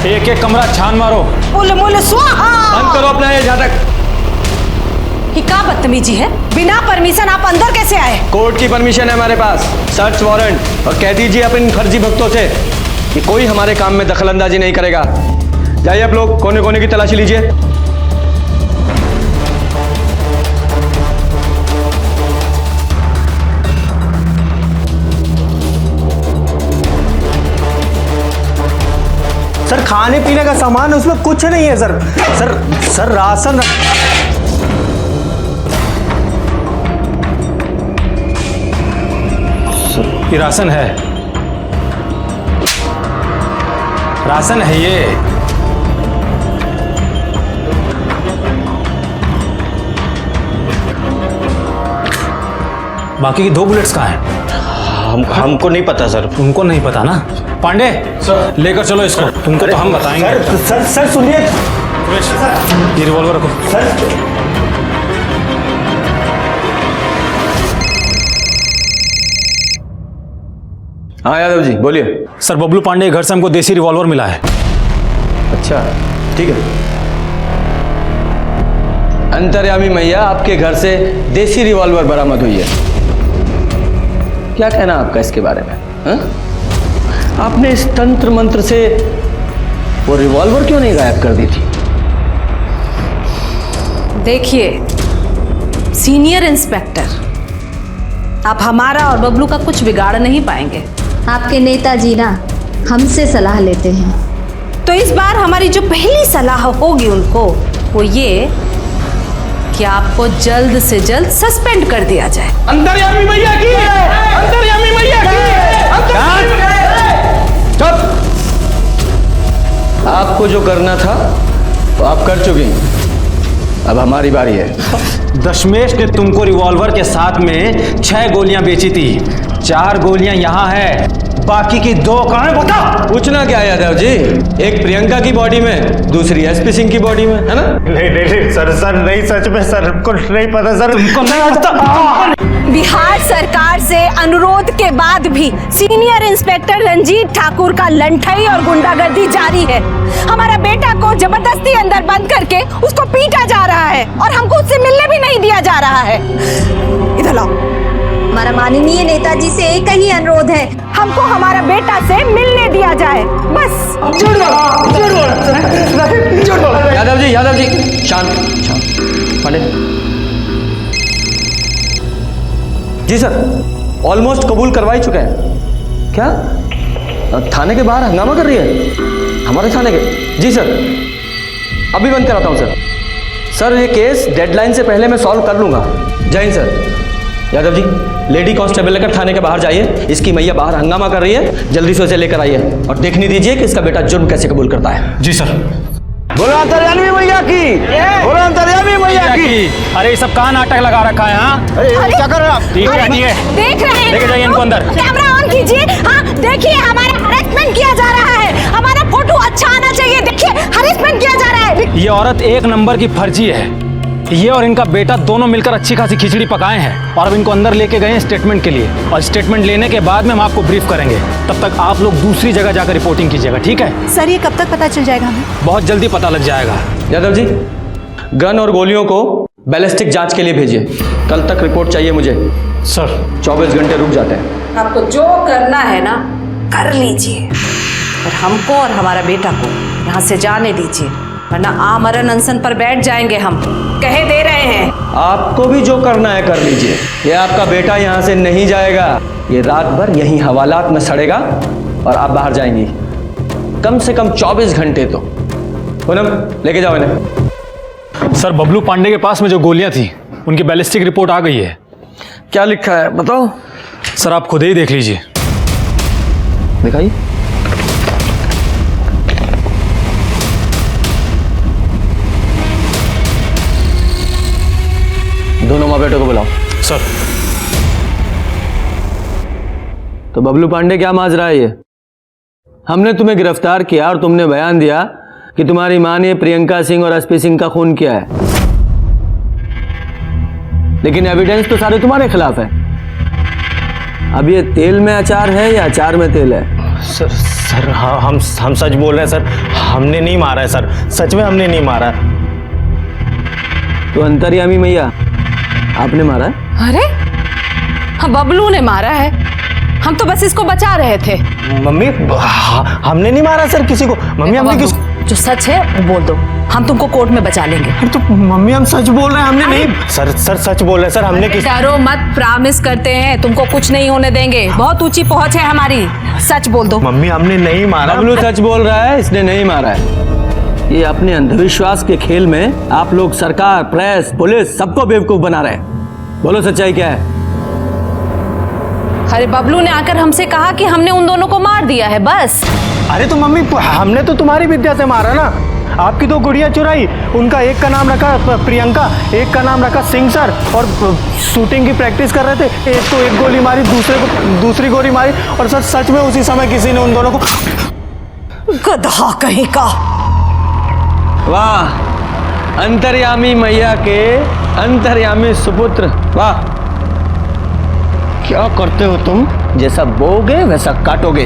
एक एक कमरा छान मारो। बोले स्वाहा। बंद करो अपना ये झाटक। ये क्या बदतमीजी है? बिना परमिशन आप अंदर कैसे आए? कोर्ट की परमिशन है हमारे पास, सर्च वारंट। और कह दीजिए अपने फर्जी भक्तों से कि कोई हमारे काम में दखलंदाजी नहीं करेगा। जाइए आप लोग, कोने कोने की तलाशी लीजिए। सर खाने पीने का सामान उसमें कुछ नहीं है सर। Sir ration. ये राशन है, राशन है ये। बाकी की 2 बुलेट्स कहाँ हैं? हमको नहीं पता सर। तुमको नहीं पता ना? पांडे सर, लेकर चलो इसको। तुमको तो हम बताएंगे। सर सुनिए, ये रिवॉल्वर रखो। सर हाँ यादव जी बोलिए। सर बबलू पांडे के घर से हमको देसी रिवॉल्वर मिला है। अच्छा ठीक है। अंतर्यामी मैया, आपके घर से देसी रिवॉल्वर बरामद हुई है। क्या कहना आपका इसके बारे में? हा? आपने इस तंत्र मंत्र से वो रिवॉल्वर क्यों नहीं गायब कर दी थी? देखिए सीनियर इंस्पेक्टर, आप हमारा और बबलू का कुछ बिगाड़ नहीं पाएंगे। आपके नेताजी ना हमसे सलाह लेते हैं। तो इस बार हमारी जो पहली सलाह होगी उनको, वो ये कि आपको जल्द से जल्द सस्पेंड कर दिया जाए। अंतर्यामी मैया की, अंतर्यामी मैया की। चुप! आपको जो करना था वो आप कर चुके हैं, अब हमारी बारी है। दशमेश ने तुमको रिवॉल्वर के साथ में 6 गोलियां बेची थी। 4 गोलियां यहाँ है, बाकी की 2 कहाँ है बता? पूछना क्या यादव जी? एक प्रियंका की बॉडी में, दूसरी एसपी सिंह की बॉडी में, है ना? नहीं सर नहीं, सच में सर कुछ नहीं पता सर। तुमको नहीं पता? बिहार सरकार से अनुरोध के बाद भी सीनियर इंस्पेक्टर रंजीत ठाकुर का लंठई और गुंडागर्दी जारी है। हमारा बेटा को जबरदस्ती अंदर बंद करके उसको पीटा जा रहा है और हमको उससे मिलने भी नहीं दिया जा रहा है। इधर लाओ। हमारा माननीय नेताजी से एक ही अनुरोध है, हमको हमारा बेटा से मिलने दिया जाए, बस। यादव जी शांत। पांडे जी सर, ऑलमोस्ट कबूल करवा ही चुके हैं। क्या थाने के बाहर हंगामा कर रही है? हमारे थाने के? जी सर, अभी बंद कराता हूँ सर। ये केस डेडलाइन से पहले मैं सॉल्व कर लूँगा। जय Hind sir. Yadav ji, lady constable लेकर थाने के बाहर जाइए। इसकी मैया बाहर हंगामा कर रही है, जल्दी से उसे लेकर आइए और देखने दीजिए कि इसका बेटा जुर्म कैसे कबूल करता है। जी सर। बोलो अंतर्यामी मैया की, बोलो अंतर्यामी मैया की। अरे ये सब कहाँ नाटक लगा रखा है? हाँ क्या कर रहे हैं आप? ठीक है, देख रहे हैं, लेके जाइए इनको अंदर। कैमरा ऑन कीजिए। हाँ देखिए, हमारा हरेसमेंट किया जा रहा है। हमारा फोटो अच्छा आना चाहिए। देखिए हरेसमेंट किया जा रहा है। ये औरत 1 नंबर की फर्जी है। ये और इनका बेटा दोनों मिलकर अच्छी खासी खिचड़ी पकाए हैं और अब इनको अंदर लेके गए हैं स्टेटमेंट के लिए। और स्टेटमेंट लेने के बाद में हम आपको ब्रीफ करेंगे। तब तक आप लोग दूसरी जगह जाकर रिपोर्टिंग कीजिएगा, ठीक है? सर ये कब तक पता चल जाएगा हमें? बहुत जल्दी पता लग जाएगा। यादव जी, गन और गोलियों को बैलिस्टिक जांच के लिए भेजिए। कल तक रिपोर्ट चाहिए मुझे। सर 24 घंटे रुक जाते हैं। आपको जो करना है ना कर लीजिए, और हमको और हमारा बेटा को यहाँ से जाने दीजिए, वरना आमरण अनशन पर बैठ जाएंगे। हम कहे दे रहे हैं। आपको भी जो करना है कर लीजिए। ये आपका बेटा यहाँ से नहीं जाएगा। ये रात भर यहीं हवालात में सड़ेगा और आप बाहर जाएंगी। कम से कम 24 घंटे तो। पूनम लेके जाओ इन्हें। सर बबलू पांडे के पास में जो गोलियां थी उनकी बैलिस्टिक रिपोर्ट आ गई है। क्या लिखा है बताओ। सर आप खुद ही देख लीजिए। दिखाइए। दोनों माँ बेटों को बुलाओ। सर। तो बबलू पांडे क्या माजरा है ये? हमने तुम्हें गिरफ्तार किया और तुमने बयान दिया कि तुम्हारी मां ने प्रियंका सिंह और एसपी सिंह का खून किया है, लेकिन एविडेंस तो सारे तुम्हारे खिलाफ है। अब ये तेल में अचार है या अचार में तेल है? सर हाँ हम सच बोल रहे हैं सर, हमने नहीं मारा है सर, सच में हमने नहीं मारा। तो अंतर्यामी मैया आपने मारा है? अरे हाँ बबलू ने मारा है, हम तो बस इसको बचा रहे थे। मम्मी हमने नहीं मारा सर किसी को। मम्मी हमने किस जो सच है वो बोल दो, हम तुमको कोर्ट में बचा लेंगे। अरे तो मम्मी हम सच बोल रहे हैं, हमने नहीं। सर सच बोल रहे हैं सर, हमने किस। डरो मत, प्रॉमिस करते हैं तुमको कुछ नहीं होने देंगे, बहुत ऊंची पहुंच है हमारी। सच बोल दो। मम्मी हमने नहीं मारा। बबलू सच बोल रहा है, इसने नहीं मारा है। ये अपने अंधविश्वास के खेल में आप लोग सरकार, प्रेस, पुलिस सबको बेवकूफ बना रहे हैं। बोलो सच्चाई क्या है? अरे बबलू ने आकर हमसे कहा कि हमने उन दोनों को मार दिया है बस। अरे तो मम्मी हमने तो तुम्हारी विद्या से मारा ना। आपकी दो गुड़िया चुराई, उनका एक का नाम रखा प्रियंका, एक का नाम रखा सिंह सर, और शूटिंग की प्रैक्टिस कर रहे थे। एक को एक गोली मारी, दूसरे को दूसरी गोली मारी, और सर सच में उसी समय किसी ने उन दोनों को। गधा कहीं का। वाह, अंतर्यामी मैया के अंतर्यामी सुपुत्र, वाह। क्या करते हो तुम? जैसा बोगे वैसा काटोगे।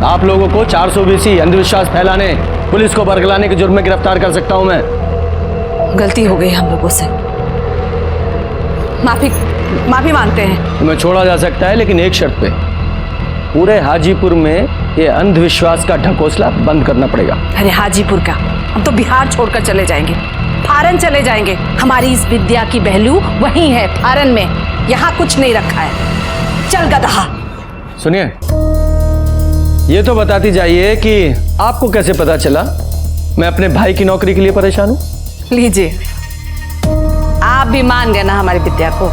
आप लोगों को 420 अंधविश्वास फैलाने, पुलिस को बरगलाने के जुर्म में गिरफ्तार कर सकता हूं मैं। गलती हो गई हम लोगों से, माफी मांगते हैं। तुम्हें छोड़ा जा सकता है, लेकिन एक शर्त पे। पूरे हाजीपुर में ये अंधविश्वास का ढकोसला बंद करना पड़ेगा। अरे हाजीपुर का, हम तो बिहार छोड़कर चले जाएंगे, फारन चले जाएंगे। हमारी इस विद्या की पहलू वहीं है, फारन में। यहाँ कुछ नहीं रखा है। चल गधा। सुनिए, ये तो बताती जाइए कि आपको कैसे पता चला मैं अपने भाई की नौकरी के लिए परेशान हूँ? लीजिए, आप भी मान गए ना हमारी विद्या को।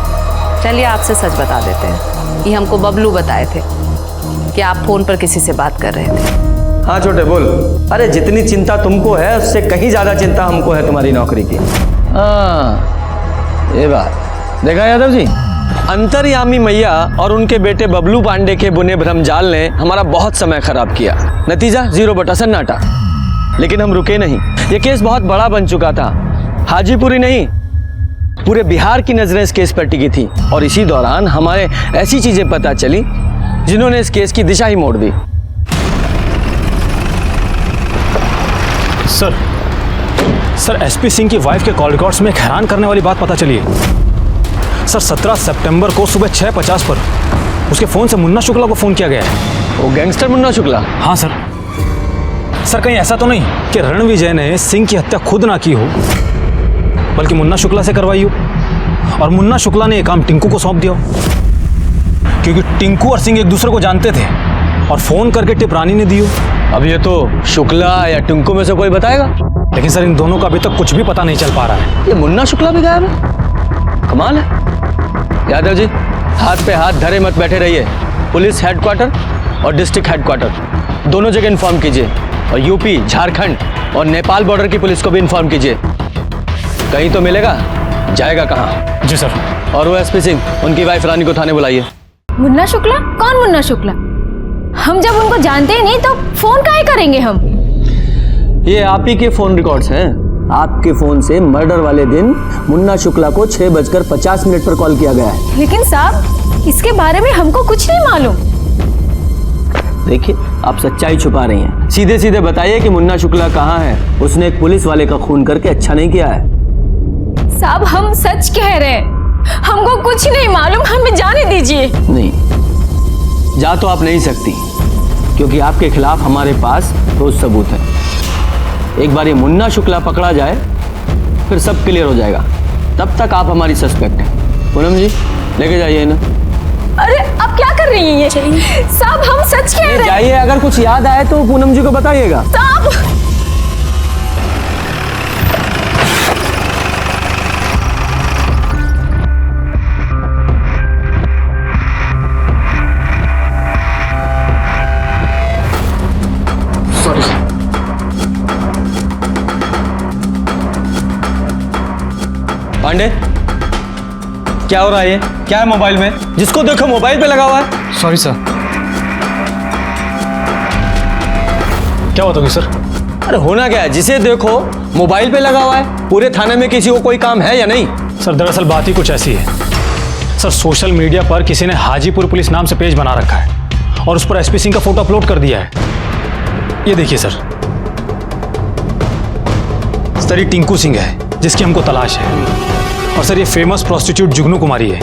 चलिए आपसे सच बता देते हैं। ये हमको बबलू बताए थे कि आप फोन पर किसी से बात कर रहे थे। हाँ छोटे बोल। अरे जितनी चिंता तुमको है उससे कहीं ज्यादा चिंता हमको है तुम्हारी नौकरी की। हाँ ये बात देखा यादव जी, अंतर्यामी मैया और उनके बेटे बबलू पांडे के बुने भ्रम जाल ने हमारा बहुत समय खराब किया। नतीजा 0 बटा सन्नाटा। लेकिन हम रुके नहीं। ये केस बहुत बड़ा बन चुका था। हाजीपुर ही नहीं, पूरे बिहार की नजरें इस केस पर टिकी थी, और इसी दौरान हमारे ऐसी चीजें पता चली जिन्होंने इस केस की दिशा ही मोड़ दी। सर एसपी सिंह की वाइफ के कॉल रिकॉर्ड्स में एक हैरान करने वाली बात पता चली है। सर 17 सितंबर को सुबह 6:50 पर उसके फोन से मुन्ना शुक्ला को फोन किया गया है। वो गैंगस्टर मुन्ना शुक्ला? हाँ सर। सर कहीं ऐसा तो नहीं कि रणविजय ने सिंह की हत्या खुद ना की हो, बल्कि मुन्ना शुक्ला से करवाई हो, और मुन्ना शुक्ला ने यह काम टिंकू को सौंप दिया हो, क्योंकि टिंकू और सिंह एक दूसरे को जानते थे और फोन करके टिप रानी ने दी हो। अब ये तो शुक्ला या टिंकू में से कोई बताएगा। लेकिन सर इन दोनों का अभी तक कुछ भी पता नहीं चल पा रहा है। ये मुन्ना शुक्ला भी गायब है, कमाल है। यादव जी, हाथ पे हाथ धरे मत बैठे रहिए। पुलिस हेडक्वार्टर और डिस्ट्रिक्ट हेडक्वार्टर दोनों जगह इन्फॉर्म कीजिए, और यूपी, झारखंड और नेपाल बॉर्डर की पुलिस को भी इन्फॉर्म कीजिए। कहीं तो मिलेगा, जाएगा कहाँ? जी सर। और वो एसपी सिंह, उनकी वाइफ रानी को थाने बुलाइए। मुन्ना शुक्ला? कौन मुन्ना शुक्ला? हम जब उनको जानते ही नहीं तो फोन काहे करेंगे हम? ये आप ही के फोन रिकॉर्ड्स हैं। आपके फोन से मर्डर वाले दिन मुन्ना शुक्ला को 6:50 पर कॉल किया गया है। लेकिन साहब, इसके बारे में हमको कुछ नहीं मालूम। देखिए, आप सच्चाई छुपा रही हैं। सीधे सीधे बताइए कि मुन्ना शुक्ला कहाँ है। उसने एक पुलिस वाले का खून करके अच्छा नहीं किया है। साहब हम सच कह रहे हैं, हमको कुछ नहीं मालूम, हमें जाने दीजिए। नहीं, जा तो आप नहीं सकती, क्योंकि आपके खिलाफ हमारे पास ठोस सबूत है। एक बार ये मुन्ना शुक्ला पकड़ा जाए फिर सब क्लियर हो जाएगा। तब तक आप हमारी सस्पेक्ट हैं। पूनम जी, लेके जाइए ना। अरे आप क्या कर रही हैं ये? साहब हम सच कह रहे हैं। जाइए, अगर कुछ याद आए तो पूनम जी को बताइएगा। साहब पांडे, क्या हो रहा है ये? क्या है मोबाइल में? जिसको देखो मोबाइल पे लगा हुआ है। Sorry sir. क्या होता है सर? अरे होना क्या है, जिसे देखो मोबाइल पे लगा हुआ है। पूरे थाने में किसी को कोई काम है या नहीं? सर दरअसल बात ही कुछ ऐसी है सर, सोशल मीडिया पर किसी ने हाजीपुर पुलिस नाम से पेज बना रखा है और उस पर एसपी सिंह का फोटो अपलोड कर दिया है। ये देखिए सर, ये टिंकू सिंह है जिसकी हमको तलाश है। और सर ये फेमस प्रोस्टिट्यूट जुगनू कुमारी है।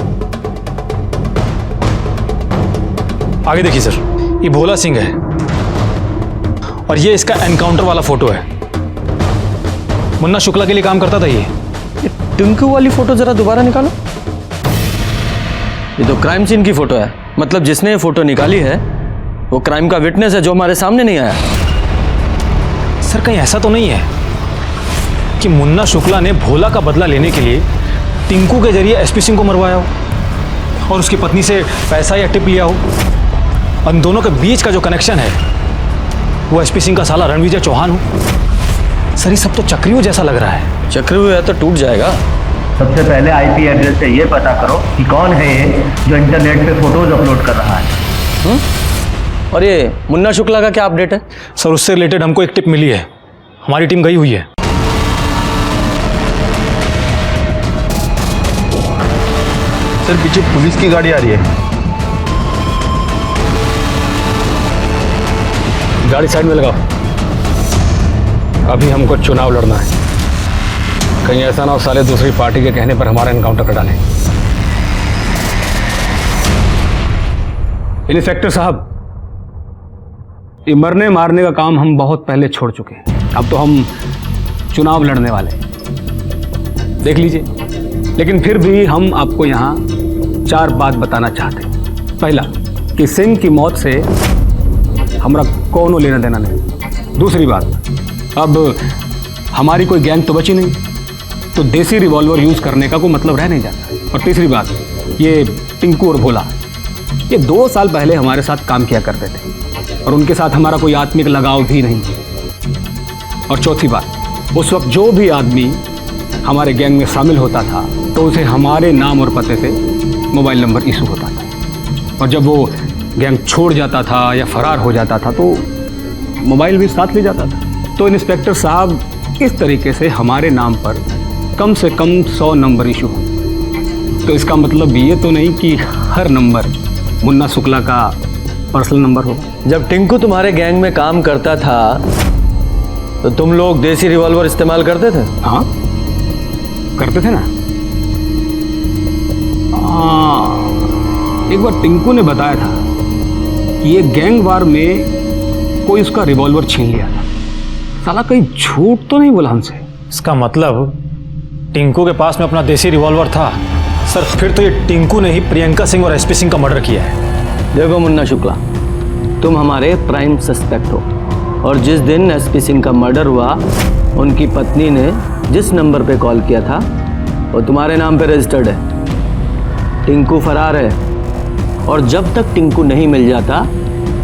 आगे देखिए सर, ये भोला सिंह है और ये इसका एनकाउंटर वाला फोटो है। मुन्ना शुक्ला के लिए काम करता था ये। टिंकू वाली फोटो जरा दोबारा निकालो। ये तो क्राइम सीन की फोटो है, मतलब जिसने ये फोटो निकाली है वो क्राइम का विटनेस है जो हमारे सामने नहीं आया। सर कहीं ऐसा तो नहीं है कि मुन्ना शुक्ला ने भोला का बदला लेने के लिए टिंकू के जरिए एसपी सिंह को मरवाया हो और उसकी पत्नी से पैसा या टिप लिया हो। उन दोनों के बीच का जो कनेक्शन है वो एसपी सिंह का साला रणविजय चौहान हो। सर ये सब तो चक्रव्यूह जैसा लग रहा है। चक्रव्यूह है तो टूट जाएगा। सबसे पहले आईपी एड्रेस से ये पता करो कि कौन है ये जो इंटरनेट पे फोटोज अपलोड कर रहा है। और ये मुन्ना शुक्ला का क्या अपडेट है? सर उससे रिलेटेड हमको एक टिप मिली है, हमारी टीम गई हुई है। सर पीछे पुलिस की गाड़ी आ रही है। गाड़ी साइड में लगाओ, अभी हमको चुनाव लड़ना है। कहीं ऐसा ना हो साले दूसरी पार्टी के कहने पर हमारा एनकाउंटर कर डालें। इंस्पेक्टर साहब, ये मरने मारने का काम हम बहुत पहले छोड़ चुके हैं। अब तो हम चुनाव लड़ने वाले हैं, देख लीजिए। लेकिन फिर भी हम आपको यहाँ 4 बात बताना चाहते हैं। पहला कि सिंह की मौत से हमारा कौनो लेना देना नहीं। दूसरी बात, अब हमारी कोई गैंग तो बची नहीं, तो देसी रिवॉल्वर यूज़ करने का कोई मतलब रह नहीं जाता। और तीसरी बात, ये टिंकू और भोला ये 2 साल पहले हमारे साथ काम किया करते थे और उनके साथ हमारा कोई आत्मिक लगाव भी नहीं। और चौथी बात, उस वक्त जो भी आदमी हमारे गैंग में शामिल होता था तो उसे हमारे नाम और पते से मोबाइल नंबर इशू होता था। और जब वो गैंग छोड़ जाता था या फरार हो जाता था तो मोबाइल भी साथ ले जाता था। तो इंस्पेक्टर साहब, इस तरीके से हमारे नाम पर कम से कम 100 नंबर इशू हो। तो इसका मतलब ये तो नहीं कि हर नंबर मुन्ना शुक्ला का पर्सनल नंबर होगा। जब टिंकू तुम्हारे गैंग में काम करता था तो तुम लोग देसी रिवॉल्वर इस्तेमाल करते थे? हाँ करते थे ना। एक बार टिंकू ने बताया था कि ये गैंग वार में कोई उसका रिवॉल्वर छीन लिया था। साला कहीं झूठ तो नहीं बोला हमसे? इसका मतलब टिंकू के पास में अपना देसी रिवॉल्वर था। सर फिर तो ये टिंकू ने ही प्रियंका सिंह और एसपी सिंह का मर्डर किया है। देखो मुन्ना शुक्ला, तुम हमारे प्राइम सस्पेक्ट हो और जिस दिन एसपी सिंह का मर्डर हुआ उनकी पत्नी ने जिस नंबर पे कॉल किया था वो तुम्हारे नाम पे रजिस्टर्ड है। टिंकू फरार है और जब तक टिंकू नहीं मिल जाता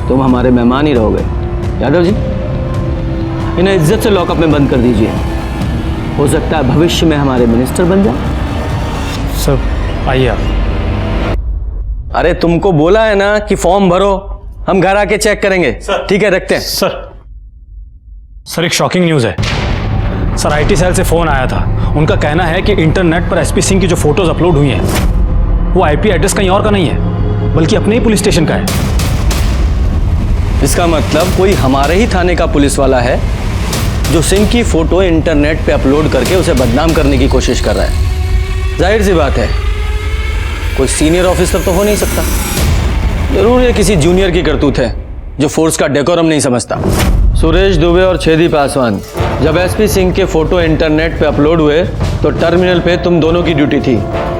तुम हमारे मेहमान ही रहोगे। यादव जी, इन्हें इज्जत से लॉकअप में बंद कर दीजिए। हो सकता है भविष्य में हमारे मिनिस्टर बन जाए। सर आइए आप। अरे तुमको बोला है ना कि फॉर्म भरो, हम घर आके चेक करेंगे। ठीक है, रखते हैं। सर एक शॉकिंग न्यूज़ है। सर आईटी सेल से फ़ोन आया था। उनका कहना है कि इंटरनेट पर एसपी सिंह की जो फोटोज अपलोड हुई हैं वो आईपी एड्रेस कहीं और का नहीं है बल्कि अपने ही पुलिस स्टेशन का है। इसका मतलब कोई हमारे ही थाने का पुलिस वाला है जो सिंह की फोटो इंटरनेट पे अपलोड करके उसे बदनाम करने की कोशिश कर रहा है। जाहिर सी बात है कोई सीनियर ऑफिसर तो हो नहीं सकता। जरूर ये किसी जूनियर की करतूत है जो फोर्स का डेकोरम नहीं समझता। सुरेश दुबे और छेदी पासवान, जब एसपी सिंह के फोटो इंटरनेट पे अपलोड हुए तो टर्मिनल पे तुम दोनों की ड्यूटी थी।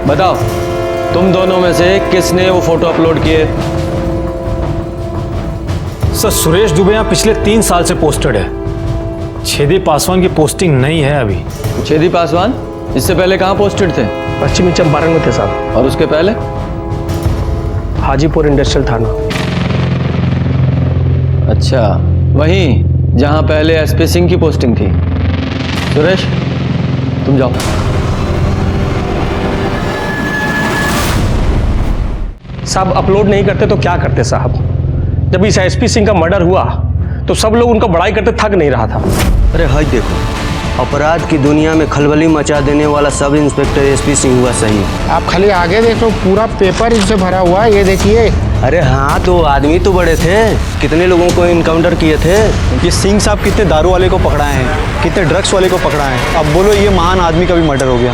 बताओ तुम दोनों में से किसने वो फोटो अपलोड किए? सर सुरेश दुबे यहाँ पिछले 3 साल से पोस्टेड है। छेदी पासवान की पोस्टिंग नहीं है अभी। छेदी पासवान इससे पहले कहाँ पोस्टेड थे? पश्चिमी चंपारण में थे साहब। और उसके पहले? हाजीपुर इंडस्ट्रियल थाना। अच्छा, वहीं जहाँ पहले एसपी सिंह की पोस्टिंग थी। सुरेश तुम जाओ। साहब अपलोड नहीं करते तो क्या करते साहब? जब इस एसपी सिंह का मर्डर हुआ तो सब लोग उनका बड़ाई करते थक नहीं रहा था। अरे हाय देखो, अपराध की दुनिया में खलबली मचा देने वाला सब इंस्पेक्टर एसपी सिंह हुआ सही। आप खाली आगे देखो, पूरा पेपर इससे भरा हुआ है, ये देखिए। अरे हाँ, तो आदमी तो बड़े थे, कितने लोगों को इनकाउंटर किए थे। ये सिंह साहब कितने दारू वाले को पकड़ाए हैं, कितने ड्रग्स वाले को पकड़ाए हैं। अब बोलो ये महान आदमी का भी मर्डर हो गया।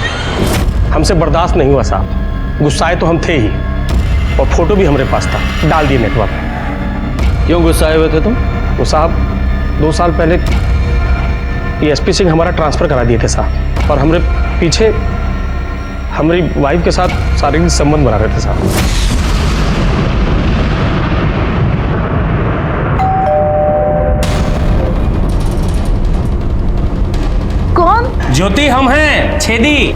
हमसे बर्दाश्त नहीं हुआ साहब, गुस्साए तो हम थे ही, और फोटो भी हमारे पास था, डाल दिए नेटवर्क में। क्यों गुस्साए हुए थे तुम? तो साहब 2 साल पहले ये एसपी सिंह हमारा ट्रांसफ़र करा दिए थे साहब, और हमारे पीछे हमारी वाइफ के साथ शारीरिक संबंध बना रहे थे साहब। कौन? ज्योति हम हैं, छेदी।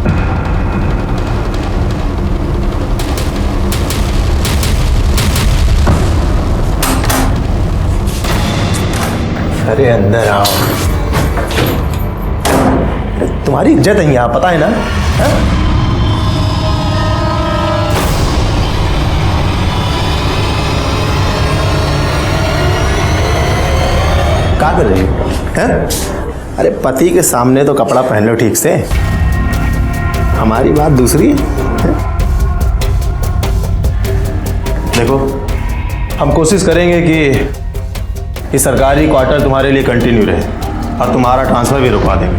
अरे अंदर आओ, तुम्हारी इज्जत है यहाँ, पता है ना? क्या कर रही हो? अरे पति के सामने तो कपड़ा पहन लो ठीक से, हमारी बात दूसरी है। देखो, हम कोशिश करेंगे कि ये सरकारी क्वार्टर तुम्हारे लिए कंटिन्यू रहे और तुम्हारा ट्रांसफर भी रुकवा देंगे।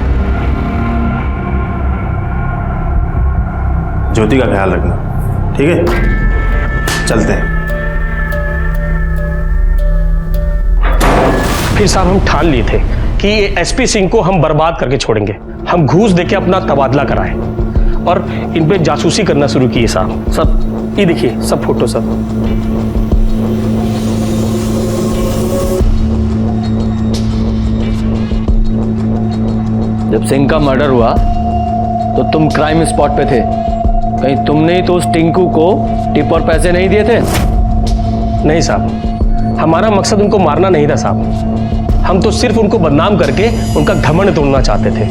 ज्योति का ख्याल रखना, ठीक है? चलते हैं। फिर साहब हम ठान लिए थे कि ये एसपी सिंह को हम बर्बाद करके छोड़ेंगे। हम घूस देके अपना तबादला कराएं और इन पे जासूसी करना शुरू किए साहब। सब ये देखिए, सब फोटो सब। जब सिंह का मर्डर हुआ तो तुम क्राइम स्पॉट पे थे, कहीं तुमने ही तो उस टिंकू को टिप और पैसे नहीं दिए थे? नहीं साहब, हमारा मकसद उनको मारना नहीं था साहब, हम तो सिर्फ उनको बदनाम करके उनका घमंड तोड़ना चाहते थे।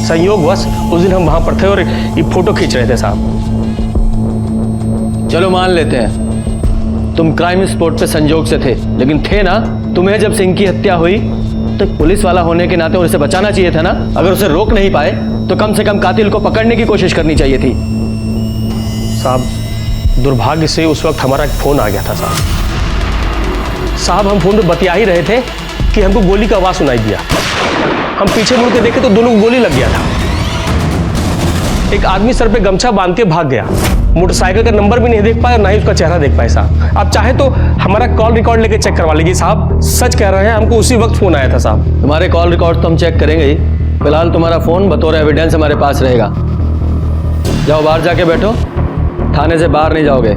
संयोगवश उस दिन हम वहां पर थे और ये फोटो खींच रहे थे साहब। चलो मान लेते हैं तुम क्राइम स्पॉट पे संजोग से थे, लेकिन थे ना? तुम्हें जब सिंह की हत्या हुई तो पुलिस वाला होने के नाते उसे बचाना चाहिए था ना? अगर उसे रोक नहीं पाए तो कम से कम कातिल को पकड़ने की कोशिश करनी चाहिए थी। साहब दुर्भाग्य से उस वक्त हमारा एक फोन आ गया था साहब। हम फोन पे बतिया ही रहे थे कि हमको गोली का आवाज सुनाई दिया। हम पीछे मुड़ के देखे तो दोनों को गोली लग गया था। एक आदमी सर पे गमछा बांध के भाग गया, मोटरसाइकिल का नंबर भी नहीं देख पाए और ना ही उसका चेहरा देख पाए साहब। आप चाहे तो हमारा कॉल रिकॉर्ड लेके चेक करवा लीजिए साहब, सच कह रहे हैं, हमको उसी वक्त फोन आया था साहब। तुम्हारे कॉल रिकॉर्ड तो हम चेक करेंगे ही, फिलहाल तुम्हारा फोन बतौर एविडेंस हमारे पास रहेगा। जाओ बाहर जाके बैठो, थाने से बाहर नहीं जाओगे।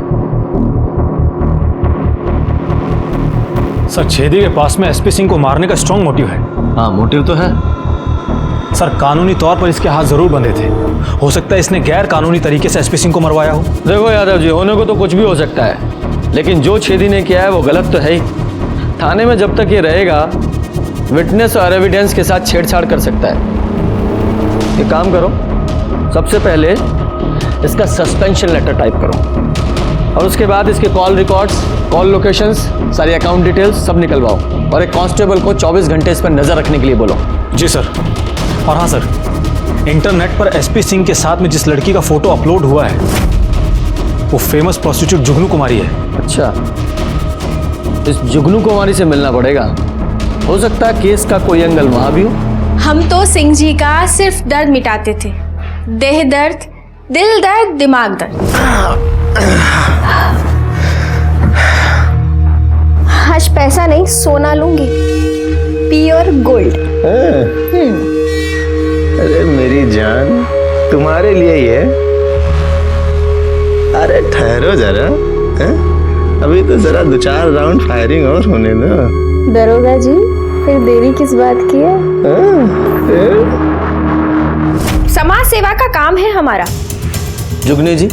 सर छेदी के पास में एसपी सिंह को मारने का स्ट्रॉन्ग मोटिव है। हाँ मोटिव तो है सर, कानूनी तौर पर इसके हाथ जरूर बंधे थे। हो सकता है इसने गैर कानूनी तरीके से एसपी सिंह को मरवाया हो। देखो यादव जी, होने को तो कुछ भी हो सकता है, लेकिन जो छेदी ने किया है वो गलत तो है ही। थाने में जब तक ये रहेगा विटनेस और एविडेंस के साथ छेड़छाड़ कर सकता है। एक काम करो, सबसे पहले इसका सस्पेंशन लेटर टाइप करो और उसके बाद इसके कॉल रिकॉर्ड्स, कॉल लोकेशंस, सारी अकाउंट डिटेल्स सब निकलवाओ और एक कांस्टेबल को 24 घंटे इस पर नजर रखने के लिए बोलो। जी सर। और हाँ सर, इंटरनेट पर एसपी सिंह के साथ में जिस लड़की का फोटो अपलोड हुआ है वो फेमस प्रोस्टिट्यूट जुगनू कुमारी है। अच्छा, इस जुगनू कुमारी से मिलना पड़ेगा, हो सकता है केस का कोई एंगल वहां भी हो। हम तो सिंह जी का सिर्फ दर्द मिटाते थे, देह दर्द, दिल दर्द, दिमाग दर्द। आज पैसा नहीं, सोना लूंगी, प्योर गोल्ड। अरे मेरी जान, तुम्हारे लिए ही है। अरे ठहरो जरा, हैं? अभी तो जरा 2-4 राउंड फायरिंग और होने दो। दरोगा जी, फिर देरी किस बात की है? समाज सेवा का काम है हमारा। जुगनी जी,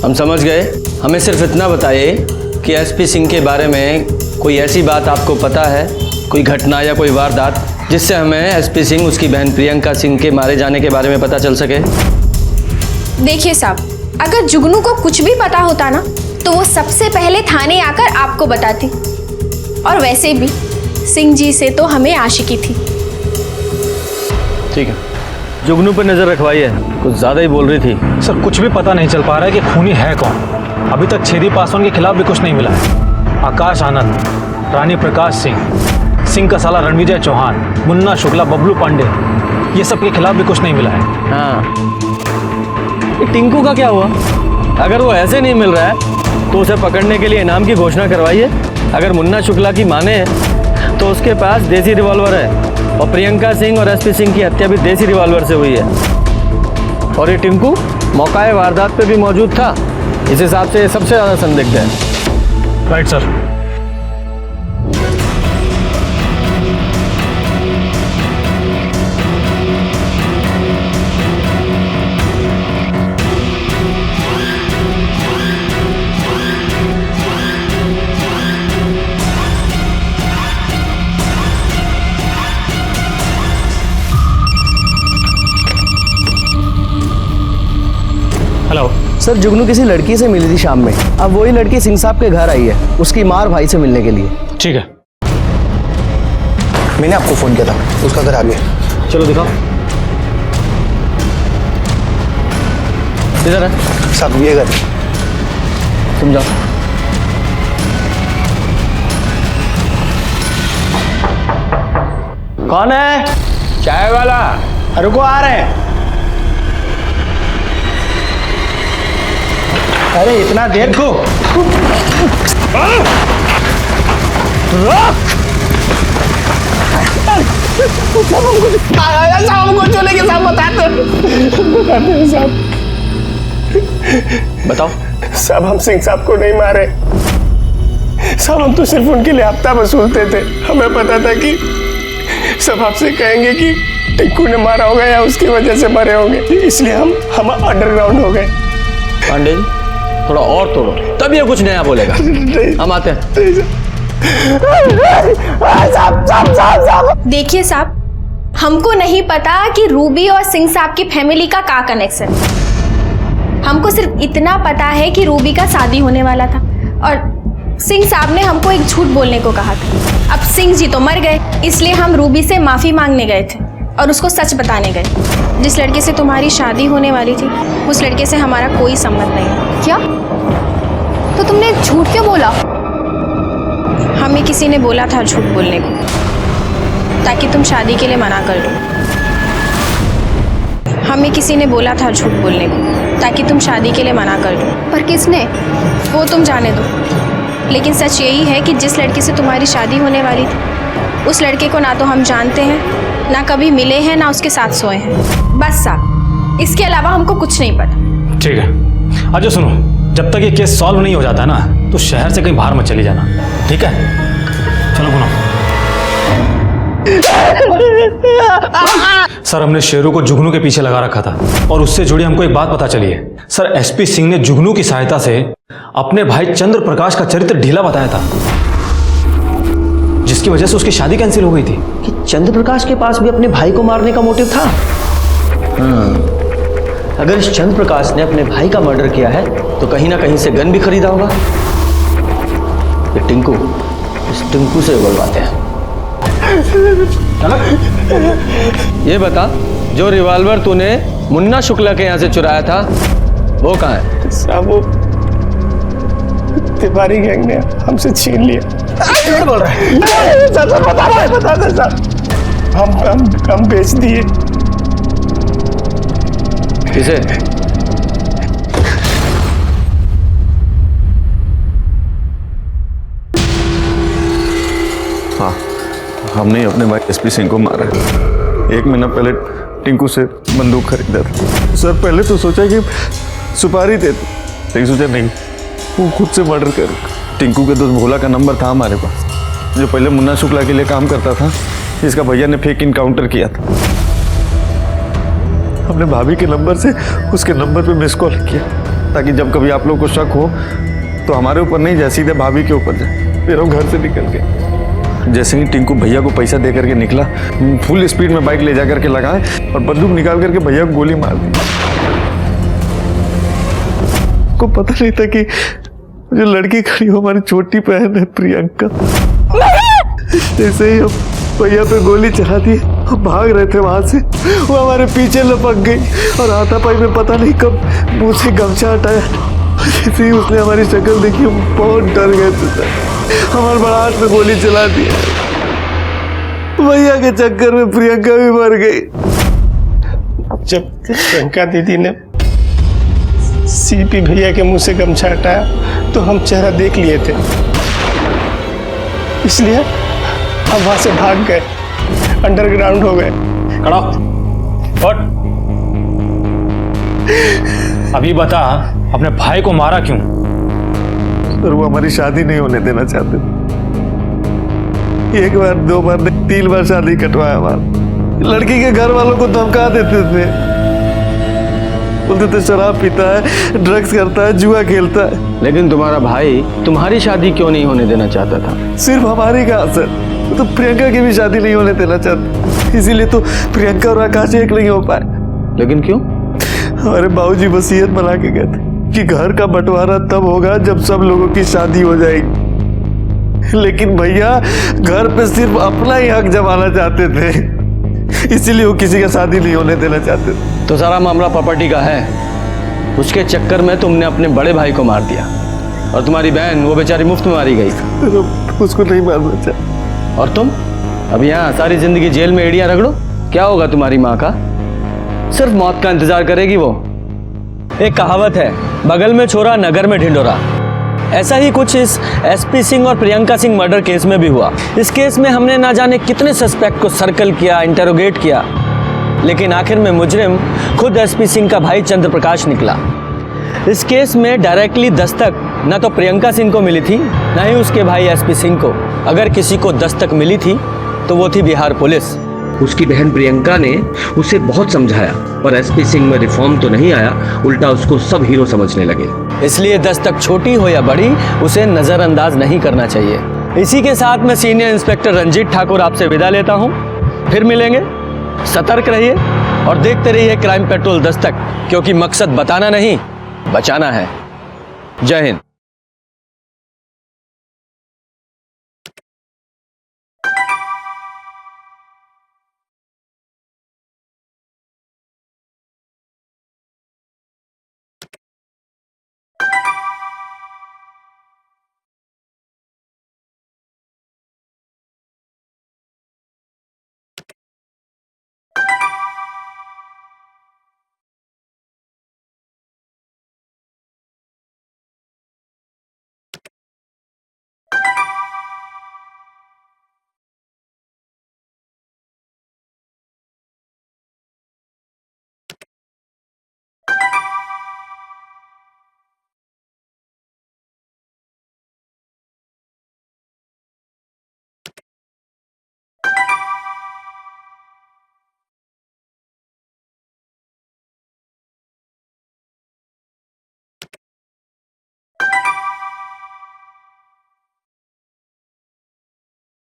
हम समझ गए। हमें सिर्फ इतना बताइए कि एसपी सिंह के बारे में कोई ऐसी बात आपको पता है, कोई घटना या कोई वारदात जिससे हमें एसपी सिंह उसकी बहन प्रियंका सिंह के मारे जाने के बारे में पता चल सके। देखिए साहब, अगर जुगनू को कुछ भी पता होता ना तो वो सबसे पहले थाने आकर आपको बताती। और वैसे भी सिंह जी से तो हमें आशिकी थी। ठीक है, जुगनू पर नजर रखवाइए, कुछ ज्यादा ही बोल रही थी। सर कुछ भी पता नहीं चल पा रहा है कि खूनी है कौन। अभी तक छेदी पासवान के खिलाफ भी कुछ नहीं मिला है। आकाश आनंद, रानी प्रकाश सिंह, सिंह का साला रणविजय चौहान, मुन्ना शुक्ला, बबलू पांडे, ये सब के खिलाफ भी कुछ नहीं मिला है। हाँ, ये टिंकू का क्या हुआ? अगर वो ऐसे नहीं मिल रहा है तो उसे पकड़ने के लिए इनाम की घोषणा करवाइए। अगर मुन्ना शुक्ला की माने तो उसके पास देसी रिवॉल्वर है और प्रियंका सिंह और एसपी सिंह की हत्या भी देसी रिवॉल्वर से हुई है। और ये टिंकू मौकाए वारदात पे भी मौजूद था। इस हिसाब से सबसे ज़्यादा संदिग्ध है। Right sir. हेलो सर, जुगनू किसी लड़की से मिली थी शाम में। अब वही लड़की सिंह साहब के घर आई है उसकी मार भाई से मिलने के लिए। ठीक है, मैंने आपको फोन किया था, उसका घर आ गया। चलो दिखाओ। किधर है? साहब ये घर। तुम जाओ। कौन है? चाय वाला। रुको, आ रहे हैं। अरे इतना देर को हमको चले के साहब बताते साहब। बताओ साहब, हम सिंह साहब को नहीं मारे साहब, हम तो सिर्फ उनके लिए हफ्ता वसूलते थे। हमें पता था कि सब आपसे कहेंगे कि टिंकू ने मारा होगा या उसकी वजह से मरे होंगे, इसलिए हम अंडरग्राउंड हो गए। पांडे जी, थोड़ा और तोड़ो तब ये कुछ नया बोलेगा। हम आते हैं। देखिए साहब, हमको नहीं पता कि रूबी और सिंह साहब की फैमिली का क्या कनेक्शन है। हमको सिर्फ इतना पता है कि रूबी का शादी होने वाला था और सिंह साहब ने हमको एक झूठ बोलने को कहा था। अब सिंह जी तो मर गए, इसलिए हम रूबी से माफी मांगने गए थे और उसको सच बताने गए। जिस लड़के से तुम्हारी शादी होने वाली थी उस लड़के से हमारा कोई संबंध नहीं है। क्या? तो तुमने झूठ क्यों बोला? हमें किसी ने बोला था झूठ बोलने को ताकि तुम शादी के लिए मना कर दो। हमें किसी ने बोला था झूठ बोलने को ताकि तुम शादी के लिए मना कर दो। पर किसने? वो तुम जाने दो, लेकिन सच यही है कि जिस लड़के से तुम्हारी शादी होने वाली थी उस लड़के को ना तो हम जानते हैं, ना कभी मिले हैं, ना उसके साथ सोए हैं। बस साहब, इसके अलावा हमको कुछ नहीं पता। ठीक है। अच्छा सुनो, जब तक ये केस सॉल्व नहीं हो जाता ना तो शहर से कहीं बाहर मत चली जाना, ठीक है? चलो पुनः। सर, हमने शेरू को जुगनू के पीछे लगा रखा था और उससे जुड़ी हमको एक बात पता चली है। सर, एसपी सिंह ने जुगनू की सहायता से अपने भाई चंद्र प्रकाश का चरित्र ढीला बताया था, जिसकी वजह से उसकी शादी कैंसिल हो गई थी। कि चंद्र प्रकाश के पास भी अपने भाई को मारने का मोटिव था। अगर इस चंद्र प्रकाश ने अपने भाई का मर्डर किया है तो कहीं ना कहीं से गन भी खरीदा होगा। ये टिंकू, इस टिंकू से बुलवाते हैं। ये बता, जो रिवॉल्वर तूने मुन्ना शुक्ला के यहाँ से चुराया था वो कहाँ है? साहब, वो तिवारी गैंग ने हमसे छीन लिया। बोल रहा है बता दे साहब, हम बेच दिए। किसे? हाँ, हमने अपने भाई एसपी सिंह को मारा। 1 महीना पहले टिंकू से बंदूक खरीदा था। सर, पहले तो सोचा कि सुपारी दे दी, लेकिन सोचा नहीं, वो खुद से मर्डर कर। टिंकू के दोस्त भोला का नंबर था हमारे पास, जो पहले मुन्ना शुक्ला के लिए काम करता था, जिसका भैया ने फेक इनकाउंटर किया था। हमने भाभी के नंबर से उसके नंबर पे मिस कॉल किया, ताकि जब कभी आप लोग को शक हो तो हमारे ऊपर नहीं जाए, सीधे भाभी के ऊपर जाए। फिर हम घर से निकल गए। जैसे ही टिंकू भैया को पैसा दे करके निकला, फुल स्पीड में बाइक ले जा करके लगाए और बंदूक निकाल करके भैया को गोली मार दी। को पता नहीं था कि जो लड़की खड़ी हो हमारी छोटी बहन है प्रियंका। जैसे ही हम भैया पे गोली चला दी, हम भाग रहे थे वहां से, वो हमारे पीछे लपक गई और हाथापाई में पता नहीं कब मुंह से गमछा हटाया। जैसे ही उसने हमारी शक्ल देखी, हम बहुत डर गए थे। हमारे बड़ाट में गोली चला दी। भैया के चक्कर में प्रियंका भी मर गई। जब प्रियंका दीदी ने सीपी भैया के मुंह से गमछा हटाया तो हम चेहरा देख लिए थे, इसलिए हम वहां से भाग गए, अंडरग्राउंड हो गए। खड़ा उठ। अभी बता, अपने भाई को मारा क्यों? सर, वो हमारी शादी नहीं होने देना चाहते। एक बार, दो बार, 3 बार शादी कटवाया हमारा। लड़की के घर वालों को धमका देते थे, बोलते थे शराब पीता है, ड्रग्स करता है, जुआ खेलता है। लेकिन तुम्हारा भाई तुम्हारी शादी क्यों नहीं होने देना चाहता था? सिर्फ हमारी कहा सर, तो प्रियंका की भी शादी नहीं होने देना चाहता, इसीलिए तो प्रियंका और आकाश एक नहीं हो पाए। लेकिन क्यों? हमारे बाबूजी वसीयत बना के गए थे कि घर का बंटवारा तब होगा जब सब लोगों की शादी हो जाएगी। लेकिन भैया घर पे सिर्फ अपना ही हक जमाना चाहते थे, इसीलिए वो किसी का शादी नहीं होने देना चाहते थे। तो सारा मामला प्रॉपर्टी का है। उसके चक्कर में तुमने अपने बड़े भाई को मार दिया और तुम्हारी बहन वो बेचारी मुफ्त में मारी गई। उसको नहीं मारना चाहिए। और तुम अब यहाँ सारी जिंदगी जेल में एड़ियां रगड़ो, क्या होगा तुम्हारी माँ का? सिर्फ मौत का इंतजार करेगी वो। एक कहावत है, बगल में छोरा नगर में ढिंडोरा। ऐसा ही कुछ इस एसपी सिंह और प्रियंका सिंह मर्डर केस में भी हुआ। इस केस में हमने ना जाने कितने सस्पेक्ट को सर्कल किया, इंटरोगेट किया, लेकिन आखिर में मुजरिम खुद एसपी सिंह का भाई चंद्र प्रकाश निकला। इस केस में डायरेक्टली दस्तक ना तो प्रियंका सिंह को मिली थी, ना ही उसके भाई एसपी सिंह को। अगर किसी को दस्तक मिली थी तो वो थी बिहार पुलिस। उसकी बहन प्रियंका ने उसे बहुत समझाया, पर एसपी सिंह में रिफॉर्म तो नहीं आया, उल्टा उसको सब हीरो समझने लगे। इसलिए दस्तक छोटी हो या बड़ी, उसे नजरअंदाज नहीं करना चाहिए। इसी के साथ मैं सीनियर इंस्पेक्टर रंजीत ठाकुर आपसे विदा लेता हूं। फिर मिलेंगे। सतर्क रहिए और देखते रहिए क्राइम पेट्रोल दस्तक, क्योंकि मकसद बताना नहीं, बचाना है। जय हिंद।